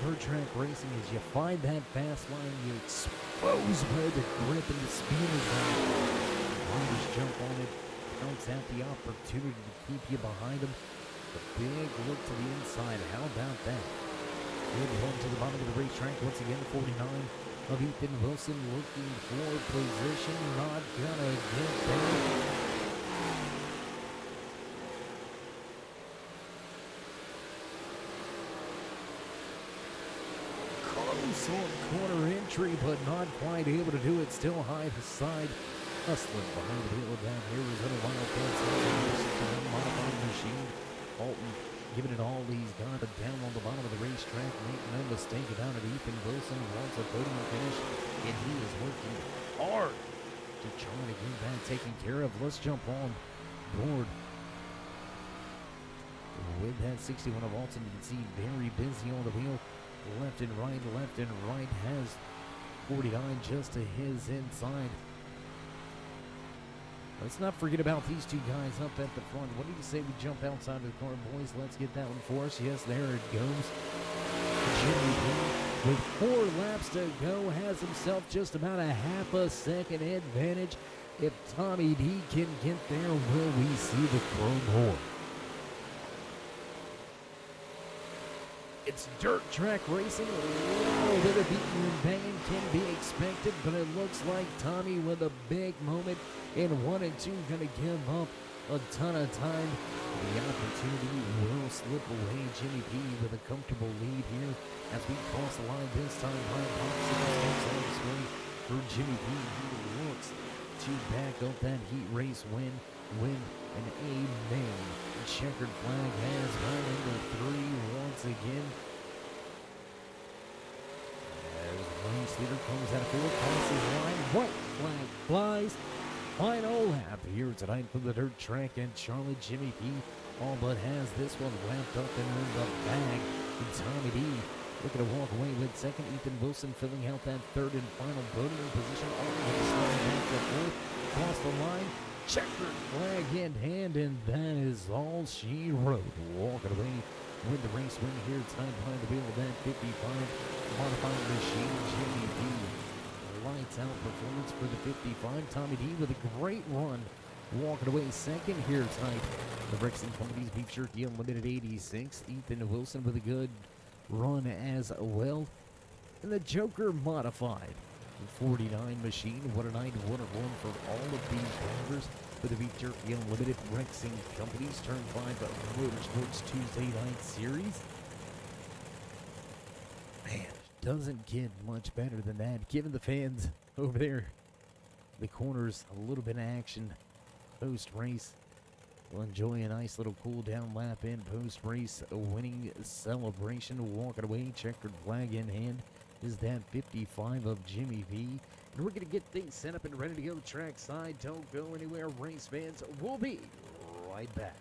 dirt track racing is you find that fast line, you expose where the grip and the speed is at. Riders jump on it, counts out the opportunity to keep you behind them. The big look to the inside, how about that? Good one to the bottom of the racetrack, once again 49 of Ethan Wilson looking for position, not gonna get there. Corner entry, but not quite able to do it. Still high to side. Hustling behind the wheel of that Arizona Wildcats. Modified machine. Alton giving it all he's got. But down on the bottom of the racetrack. Make no mistake about it. Ethan Wilson wants a podium finish. And he is working hard to try to get that taken care of. Let's jump on board with that 61 of Alton. You can see very busy on the wheel. Left and right has 49 just to his inside. Let's not forget about these two guys up at the front. What do you say we jump outside of the car, boys? Let's get that one for us. Yes, there it goes. Jimmy B, with 4 laps to go, has himself just about a half a second advantage. If Tommy D can get there, will we see the chrome horn? It's dirt track racing. A little bit of beating and banging can be expected, but it looks like Tommy with a big moment in 1 and 2 going to give up a ton of time. The opportunity will slip away. Jimmy P with a comfortable lead here as we cross the line this time. Ryan Popsicle on his way for Jimmy P. He looks to back up that heat race win an amen. Checkered flag has gone into 3 once again. As race leader comes out of 4, crosses line, white flag flies. Final lap here tonight from the dirt track, and Charlotte. Jimmy P all but has this one wrapped up in the bag. And Tommy D looking to walk away with second. Ethan Wilson filling out that third and final podium position. All with a slide back to fourth. Across the line. Checkered flag in hand, and that is all she wrote. Walking away with the race win here tonight behind the wheel of that 55 modified machine, Jimmy D. lights out performance for the 55. Tommy D with a great run, walking away second here tonight. The RexingCompanies Beef Jerky Unlimited 86. Ethan Wilson with a good run as well. And the Joker Modified 49 machine. What a night, what a run for all of these drivers for the Beef Jerky Unlimited RexingCompanies Turn 5 Motorsports Tuesday Night Series. Man, doesn't get much better than that. Giving the fans over there the corners a little bit of action post-race. We'll enjoy a nice little cool-down lap in post-race, a winning celebration, walking away, checkered flag in hand, is that 55 of Jimmy V. And we're going to get things set up and ready to go trackside. Don't go anywhere, race fans. We'll be right back.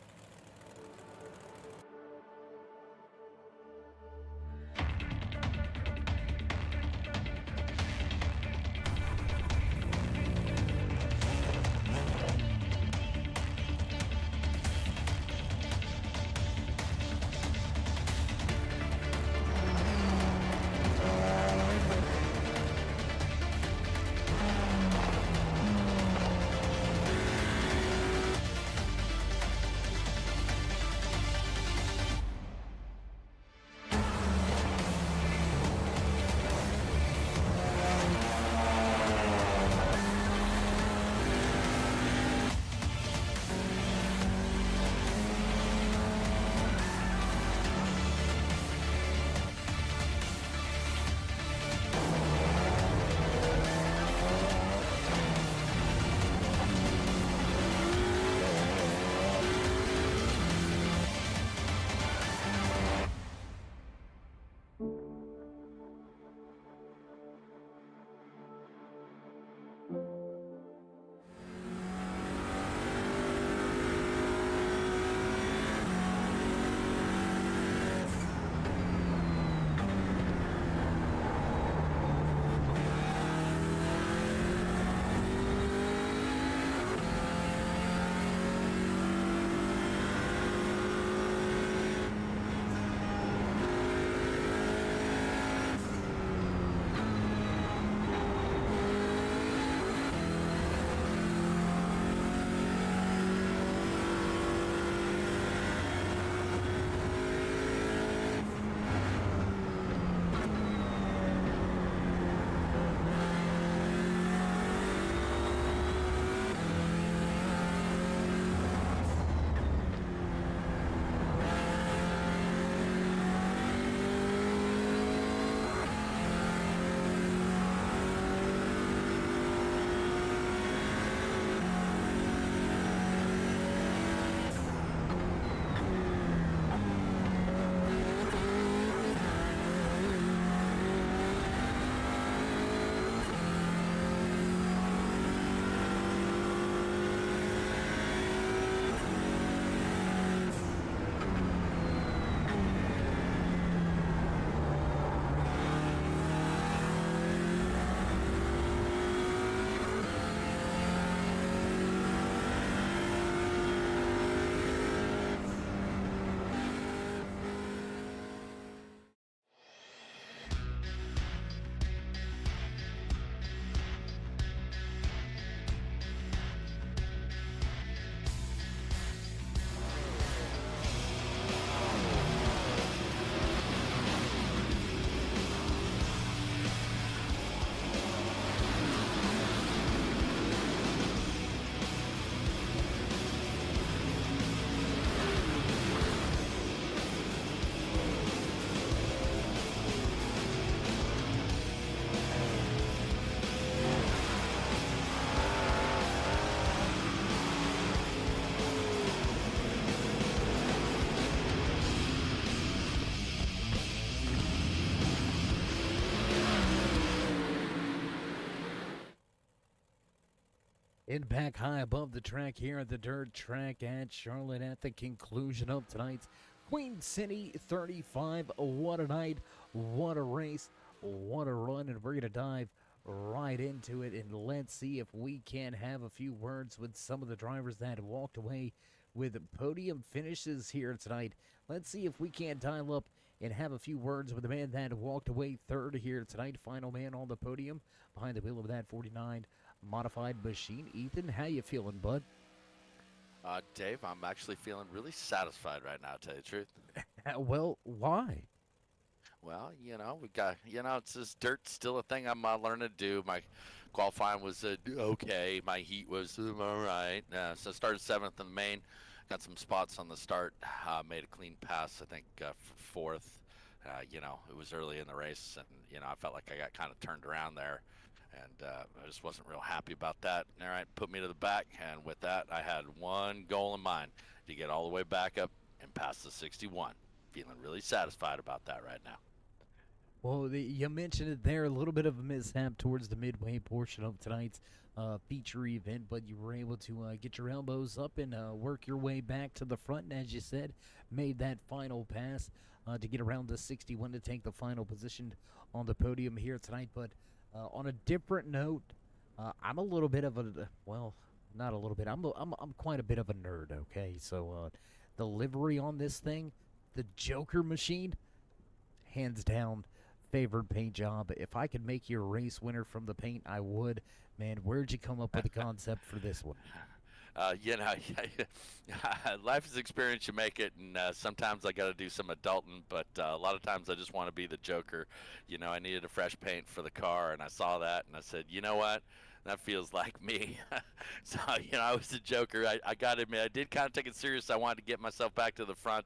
And back high above the track here at the dirt track at Charlotte at the conclusion of tonight's Queen City 35. What a night, what a race, what a run, and we're going to dive right into it, and let's see if we can have a few words with some of the drivers that walked away with podium finishes here tonight. Let's see if we can't dial up and have a few words with the man that walked away third here tonight, final man on the podium behind the wheel of that 49 modified machine. Ethan, how you feeling, bud? Dave, I'm actually feeling really satisfied right now, to tell you the truth. Well, why? Well, we got, it's this dirt still a thing I'm learning to do. My qualifying was okay. My heat was all right. So I started 7th in the main. Got some spots on the start. Made a clean pass, I think, for 4th. It was early in the race, and, I felt like I got kind of turned around there. And I just wasn't real happy about that. All right, put me to the back, and with that, I had one goal in mind, to get all the way back up and past the 61. Feeling really satisfied about that right now. Well, you mentioned it there, a little bit of a mishap towards the midway portion of tonight's feature event, but you were able to get your elbows up and work your way back to the front, and as you said, made that final pass to get around the 61 to take the final position on the podium here tonight. But on a different note, I'm a little bit of a, well, not a little bit, I'm quite a bit of a nerd, okay? So the livery on this thing, the Joker machine, hands down, favorite paint job. If I could make you a race winner from the paint, I would. Man, where'd you come up with the concept for this one? Life is experience, you make it, and sometimes I got to do some adulting, but a lot of times I just want to be the Joker. I needed a fresh paint for the car, and I saw that, and I said, you know what? That feels like me. So, I was the Joker. I got to admit, I did kind of take it serious. I wanted to get myself back to the front,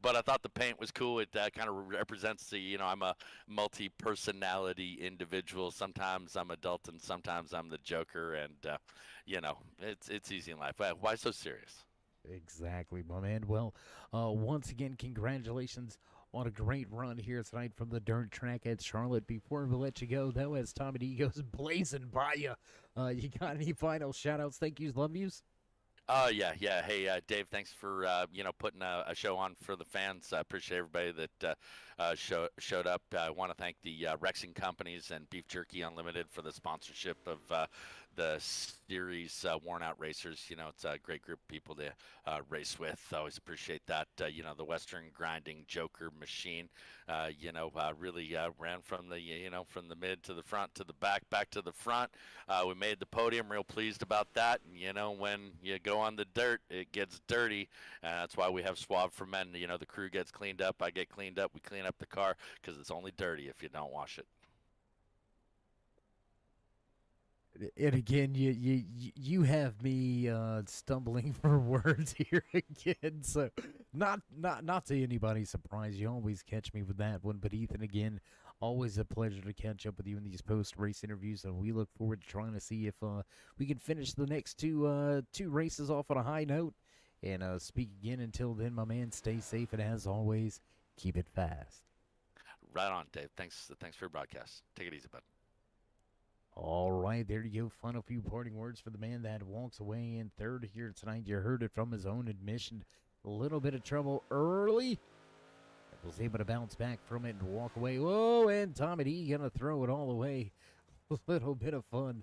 but I thought the paint was cool. It kind of represents the, I'm a multi-personality individual. Sometimes I'm adult, and sometimes I'm the Joker, and, it's easy in life. Why so serious? Exactly, my man. Well, once again, congratulations on a great run here tonight from the dirt track at Charlotte. Before we let you go, though, as Tommy D goes blazing by you, you got any final shout-outs, thank yous, love yous? Yeah. Hey, Dave, thanks for, putting a show on for the fans. I appreciate everybody that showed up. I want to thank the RexingCompanies and Beef Jerky Unlimited for the sponsorship of the series, Worn Out Racers. It's a great group of people to race with. I always appreciate that. The Western Grinding Joker machine, really ran from the mid to the front to the back to the front. We made the podium, real pleased about that. And, when you go on the dirt, it gets dirty. That's why we have Suave for Men. The crew gets cleaned up, I get cleaned up, we clean up the car, because it's only dirty if you don't wash it. And again, you have me stumbling for words here again. So, not to anybody's surprise, you always catch me with that one. But Ethan, again, always a pleasure to catch up with you in these post-race interviews, and we look forward to trying to see if we can finish the next two races off on a high note. And speak again. Until then, my man, stay safe, and as always, keep it fast. Right on, Dave. Thanks for your broadcast. Take it easy, bud. All right, there you go. Final few parting words for the man that walks away in third here tonight. You heard it from his own admission. A little bit of trouble early. Was able to bounce back from it and walk away. Whoa, and Tommy D going to throw it all away. A little bit of fun.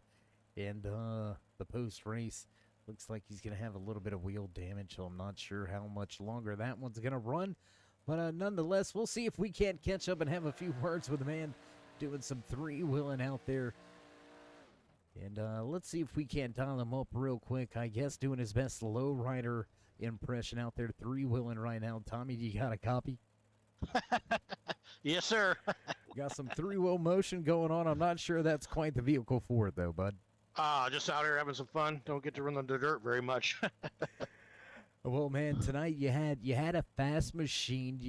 And the post-race looks like he's going to have a little bit of wheel damage, so I'm not sure how much longer that one's going to run. But nonetheless, we'll see if we can't catch up and have a few words with the man doing some three-wheeling out there. And let's see if we can't dial him up real quick. I guess doing his best lowrider impression out there, three-wheeling right now. Tommy, do you got a copy? Yes, sir. Got some three-wheel motion going on. I'm not sure that's quite the vehicle for it, though, bud. Just out here having some fun. Don't get to run on the dirt very much. Well, man, tonight you had a fast machine.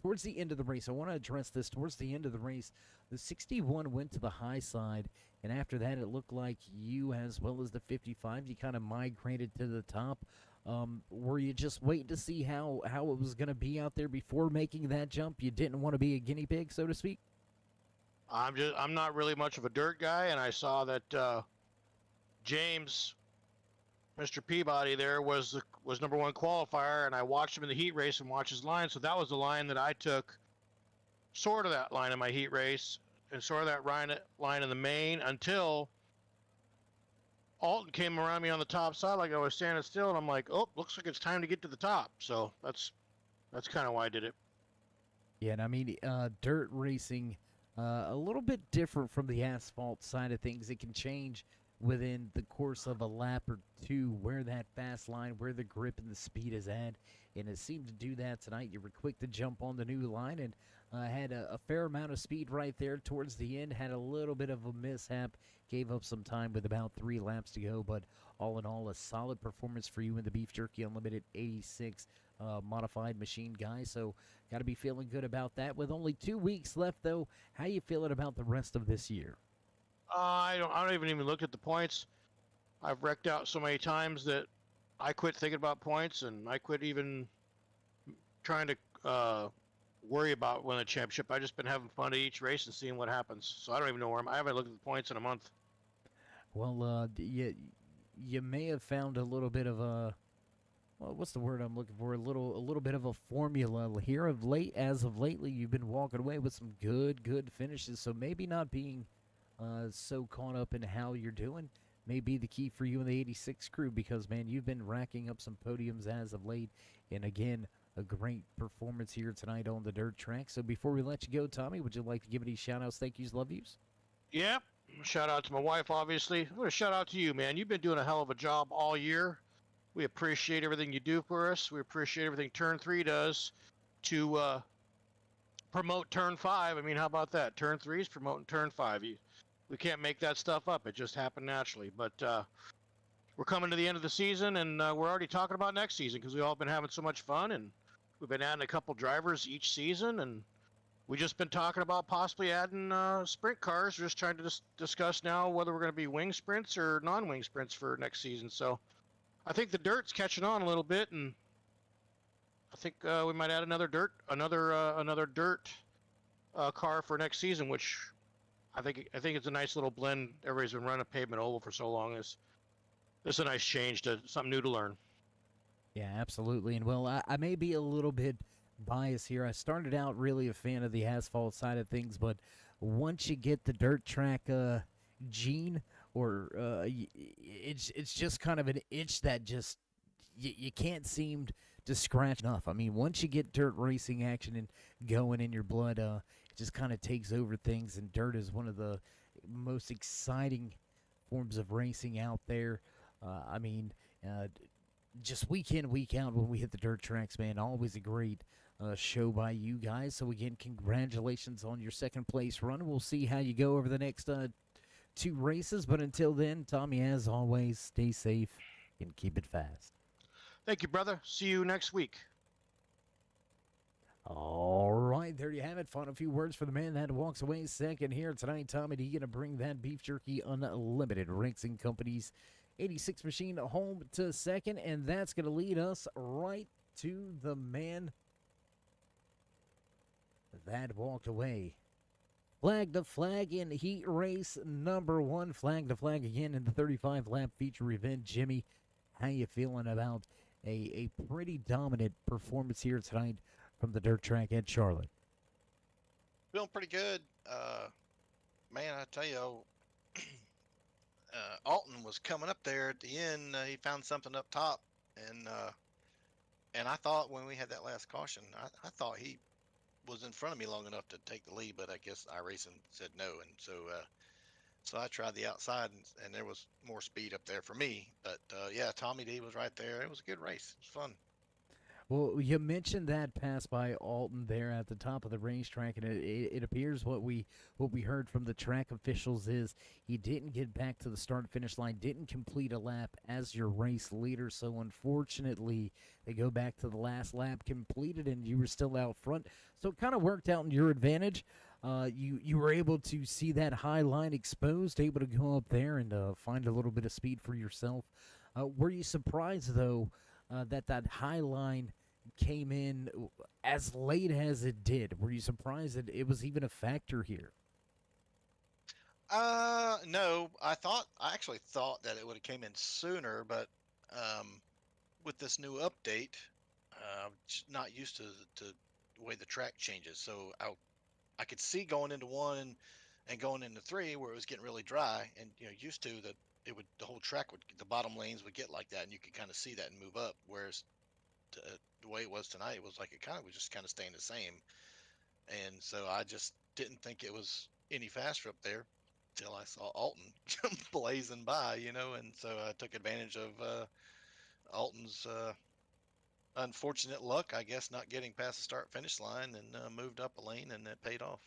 Towards the end of the race, I want to address this. Towards the end of the race, the 61 went to the high side, and after that, it looked like you, as well as the 55, you kind of migrated to the top. Were you just waiting to see how it was going to be out there before making that jump? You didn't want to be a guinea pig, so to speak? I'm not really much of a dirt guy, and I saw that James, Mr. Peabody there, was number one qualifier, and I watched him in the heat race and watched his line, so that was the line that I took, sort of that line in my heat race, and sort of that line in the main, until Alton came around me on the top side like I was standing still, and I'm like, oh, looks like it's time to get to the top. So that's kind of why I did it. Yeah, and I mean, dirt racing, a little bit different from the asphalt side of things. It can change within the course of a lap or two where that fast line, where the grip and the speed is at. And it seemed to do that tonight. You were quick to jump on the new line and had a fair amount of speed right there towards the end. Had a little bit of a mishap, gave up some time with about 3 laps to go. But all in all, a solid performance for you in the Beef Jerky Unlimited 86 modified machine, guy. So got to be feeling good about that. With only 2 weeks left, though, how you feeling about the rest of this year? I don't even look at the points. I've wrecked out so many times that I quit thinking about points, and I quit even trying to worry about winning a championship. I just been having fun at each race and seeing what happens. So I don't even know where I haven't looked at the points in a month. Well, you may have found a little bit of a, well, what's the word I'm looking for? A little bit of a formula here of late. As of lately, you've been walking away with some good finishes. So maybe not being so caught up in how you're doing may be the key for you in the 86 crew, because man, you've been racking up some podiums as of late, and again, a great performance here tonight on the dirt track. So before we let you go, Tommy, would you like to give any shout outs, thank yous, love yous? Yep. Shout out to my wife, obviously. I'm going to shout out to you, man. You've been doing a hell of a job all year. We appreciate everything you do for us. We appreciate everything Turn 3 does to promote Turn 5. I mean, how about that? Turn 3 is promoting Turn 5. We can't make that stuff up. It just happened naturally. But we're coming to the end of the season, and we're already talking about next season because we've all been having so much fun, and we've been adding a couple drivers each season, and we just been talking about possibly adding sprint cars. We're just trying to discuss now whether we're going to be wing sprints or non-wing sprints for next season. So I think the dirt's catching on a little bit, and I think we might add another dirt car for next season, which I think it's a nice little blend. Everybody's been running pavement oval for so long. It's a nice change to something new to learn. Yeah, absolutely. And well, I may be a little bit biased here. I started out really a fan of the asphalt side of things, but once you get the dirt track gene, or it's just kind of an itch that just you can't seem to scratch enough. I mean, once you get dirt racing action and going in your blood, it just kind of takes over things. And dirt is one of the most exciting forms of racing out there. I mean, just week in, week out when we hit the dirt tracks, man, always a great show by you guys. So again, congratulations on your second place run. We'll see how you go over the next 2 races. But until then, Tommy, as always, stay safe and keep it fast. Thank you, brother. See you next week. All right, there you have it. Final few words for the man that walks away second here tonight. Tommy D going to bring that Beef Jerky Unlimited RexingCompanies 86 machine home to second, and that's going to lead us right to the man that walked away. Flag to flag in heat race number 1. Flag to flag again in the 35-lap feature event. Jimmy, how you feeling about a pretty dominant performance here tonight from the dirt track at Charlotte? Feeling pretty good. Man, I tell you, Alton was coming up there at the end. He found something up top, and I thought when we had that last caution, I thought he was in front of me long enough to take the lead, but I guess iRacing said no, and so I tried the outside, and there was more speed up there for me. But yeah, Tommy D was right there. It was a good race. It was fun. Well, you mentioned that pass by Alton there at the top of the racetrack, and it appears what we heard from the track officials is he didn't get back to the start-finish line, didn't complete a lap as your race leader. So unfortunately, they go back to the last lap completed, and you were still out front. So it kind of worked out in your advantage. You were able to see that high line exposed, able to go up there and find a little bit of speed for yourself. Were you surprised though? That high line came in as late as it did. Were you surprised that it was even a factor here? No, I actually thought that it would have came in sooner, but with this new update, just not used to the way the track changes. So I could see going into 1 and going into 3 where it was getting really dry, and used to that the whole track the bottom lanes would get like that, and you could kind of see that and move up. Whereas the way it was tonight, it was like it kind of was just kind of staying the same. and so I just didn't think it was any faster up there till I saw Alton blazing by, and so I took advantage of Alton's unfortunate luck, I guess, not getting past the start finish line, and moved up a lane, and it paid off.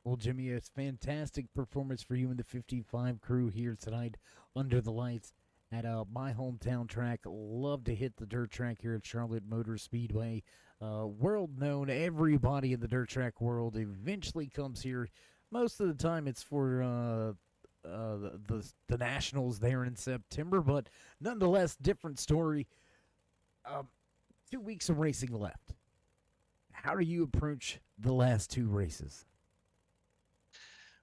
Well, Jimmy, it's fantastic performance for you and the 55 crew here tonight under the lights at my hometown track. Love to hit the dirt track here at Charlotte Motor Speedway. World known, everybody in the dirt track world eventually comes here. Most of the time it's for the Nationals there in September, but nonetheless, different story. 2 weeks of racing left. How do you approach the last two races?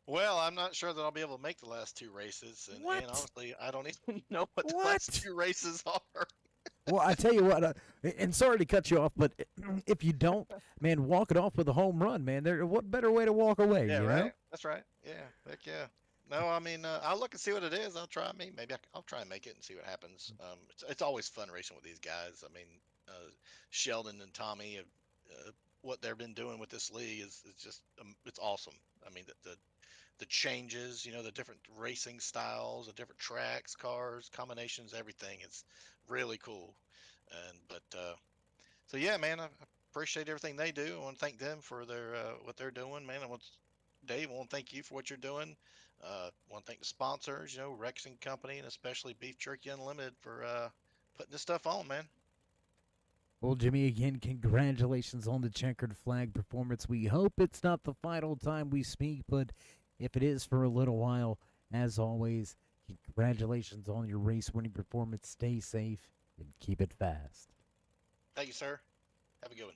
Well, I'm not sure that I'll be able to make the last two races, and What? honestly, I don't even know what the What? last two races are. Well, I tell you what, and sorry to cut you off, but if you don't, man, walk it off with a home run, man. What better way to walk away, Yeah, you right. know? That's right. Yeah, heck yeah. No, I mean, I'll look and see what it is. I'll try me. Maybe I'll try and make it and see what happens. It's always fun racing with these guys. I mean, Sheldon and Tommy, what they've been doing with this league is just it's awesome. I mean, the changes, the different racing styles, the different tracks, cars, combinations, everything. It's really cool. So yeah, man, I appreciate everything they do. I want to thank them for their what they're doing, man. Dave, I want to thank you for what you're doing. I want to thank the sponsors, Rexing Company, and especially Beef Jerky Unlimited for putting this stuff on, man. Well, Jimmy, again, congratulations on the checkered flag performance. We hope it's not the final time we speak, but if it is for a little while, as always, congratulations on your race-winning performance. Stay safe and keep it fast. Thank you, sir. Have a good one.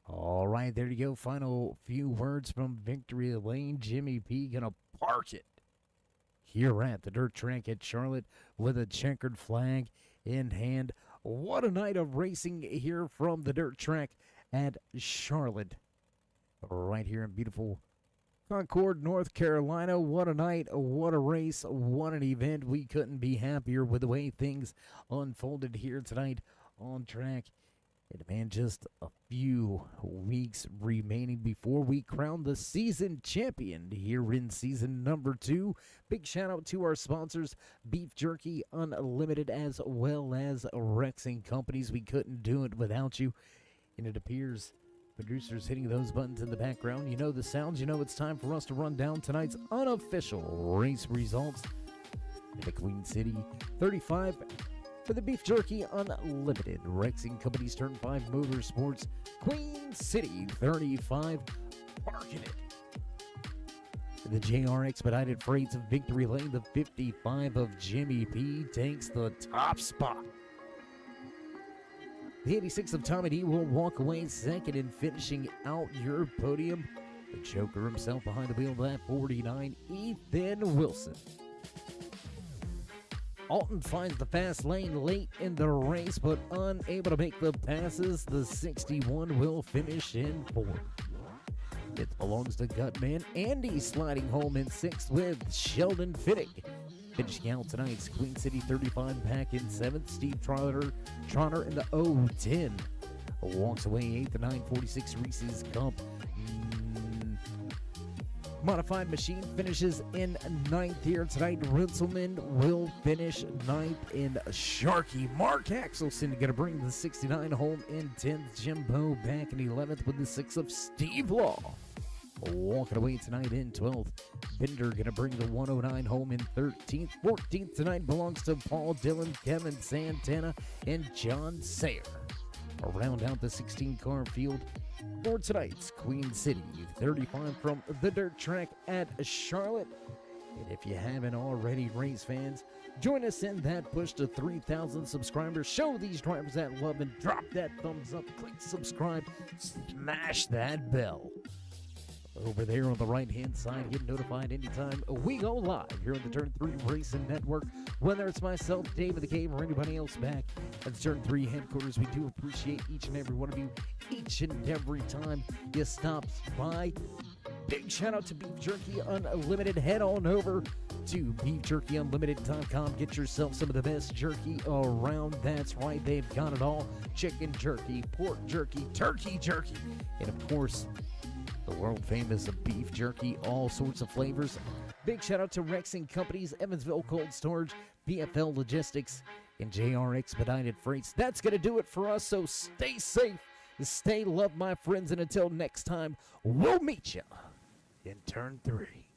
All right, there you go. Final few words from Victory Lane. Jimmy P gonna park it here at the dirt track at Charlotte with a checkered flag in hand. What a night of racing here from the dirt track at Charlotte, right here in beautiful Concord, North Carolina. What a night, what a race, what an event. We couldn't be happier with the way things unfolded here tonight on track. And man, just a few weeks remaining before we crown the season champion here in season number 2. Big shout out to our sponsors, Beef Jerky Unlimited, as well as RexingCompanies. We couldn't do it without you. And it appears producers hitting those buttons in the background. You know the sounds. You know it's time for us to run down tonight's unofficial race results. In the Queen City 35 for the Beef Jerky Unlimited, RexingCompanies Turn 5 Motorsports, Queen City 35, parking it. The JR Expedited Freights of Victory Lane, the 55 of Jimmy P takes the top spot. The 86 of Tommy D will walk away second in finishing out your podium. The Joker himself behind the wheel at 49, Ethan Wilson. Alton finds the fast lane late in the race, but unable to make the passes. The 61 will finish in 4th. It belongs to Gutman. Andy sliding home in 6th with Sheldon Fittig. Finishing out tonight's Queen City 35 back in 7th. Steve Trotter in the 010 walks away 8th. The 946 Reese's Cup Modified Machine finishes in 9th here tonight. Rinselman will finish 9th in Sharky. Mark Axelson going to bring the 69 home in 10th. Jimbo back in 11th with the 6 of Steve Law. Walking away tonight in 12th. Bender going to bring the 109 home in 13th. 14th tonight belongs to Paul Dillon, Kevin Santana, and John Sayer. Round out the 16-car field for tonight's Queen City 35 from the dirt track at Charlotte. And if you haven't already, race fans, join us in that push to 3,000 subscribers. Show these drivers that love and drop that thumbs up. Click subscribe. Smash that bell. Over there on the right-hand side, get notified anytime we go live here on the Turn 3 Racing Network. Whether it's myself, Dave of the Cave, or anybody else back at the Turn 3 headquarters, we do appreciate each and every one of you each and every time you stop by. Big shout out to Beef Jerky Unlimited. Head on over to beefjerkyunlimited.com. Get yourself some of the best jerky around. That's right, they've got it all. Chicken jerky, pork jerky, turkey jerky, and of course, the world famous beef jerky, all sorts of flavors. Big shout out to RexingCompanies, Evansville Cold Storage, BFL Logistics, and JR Expedited Freights. That's going to do it for us, so stay safe, stay loved, my friends, and until next time, we'll meet you in turn 3.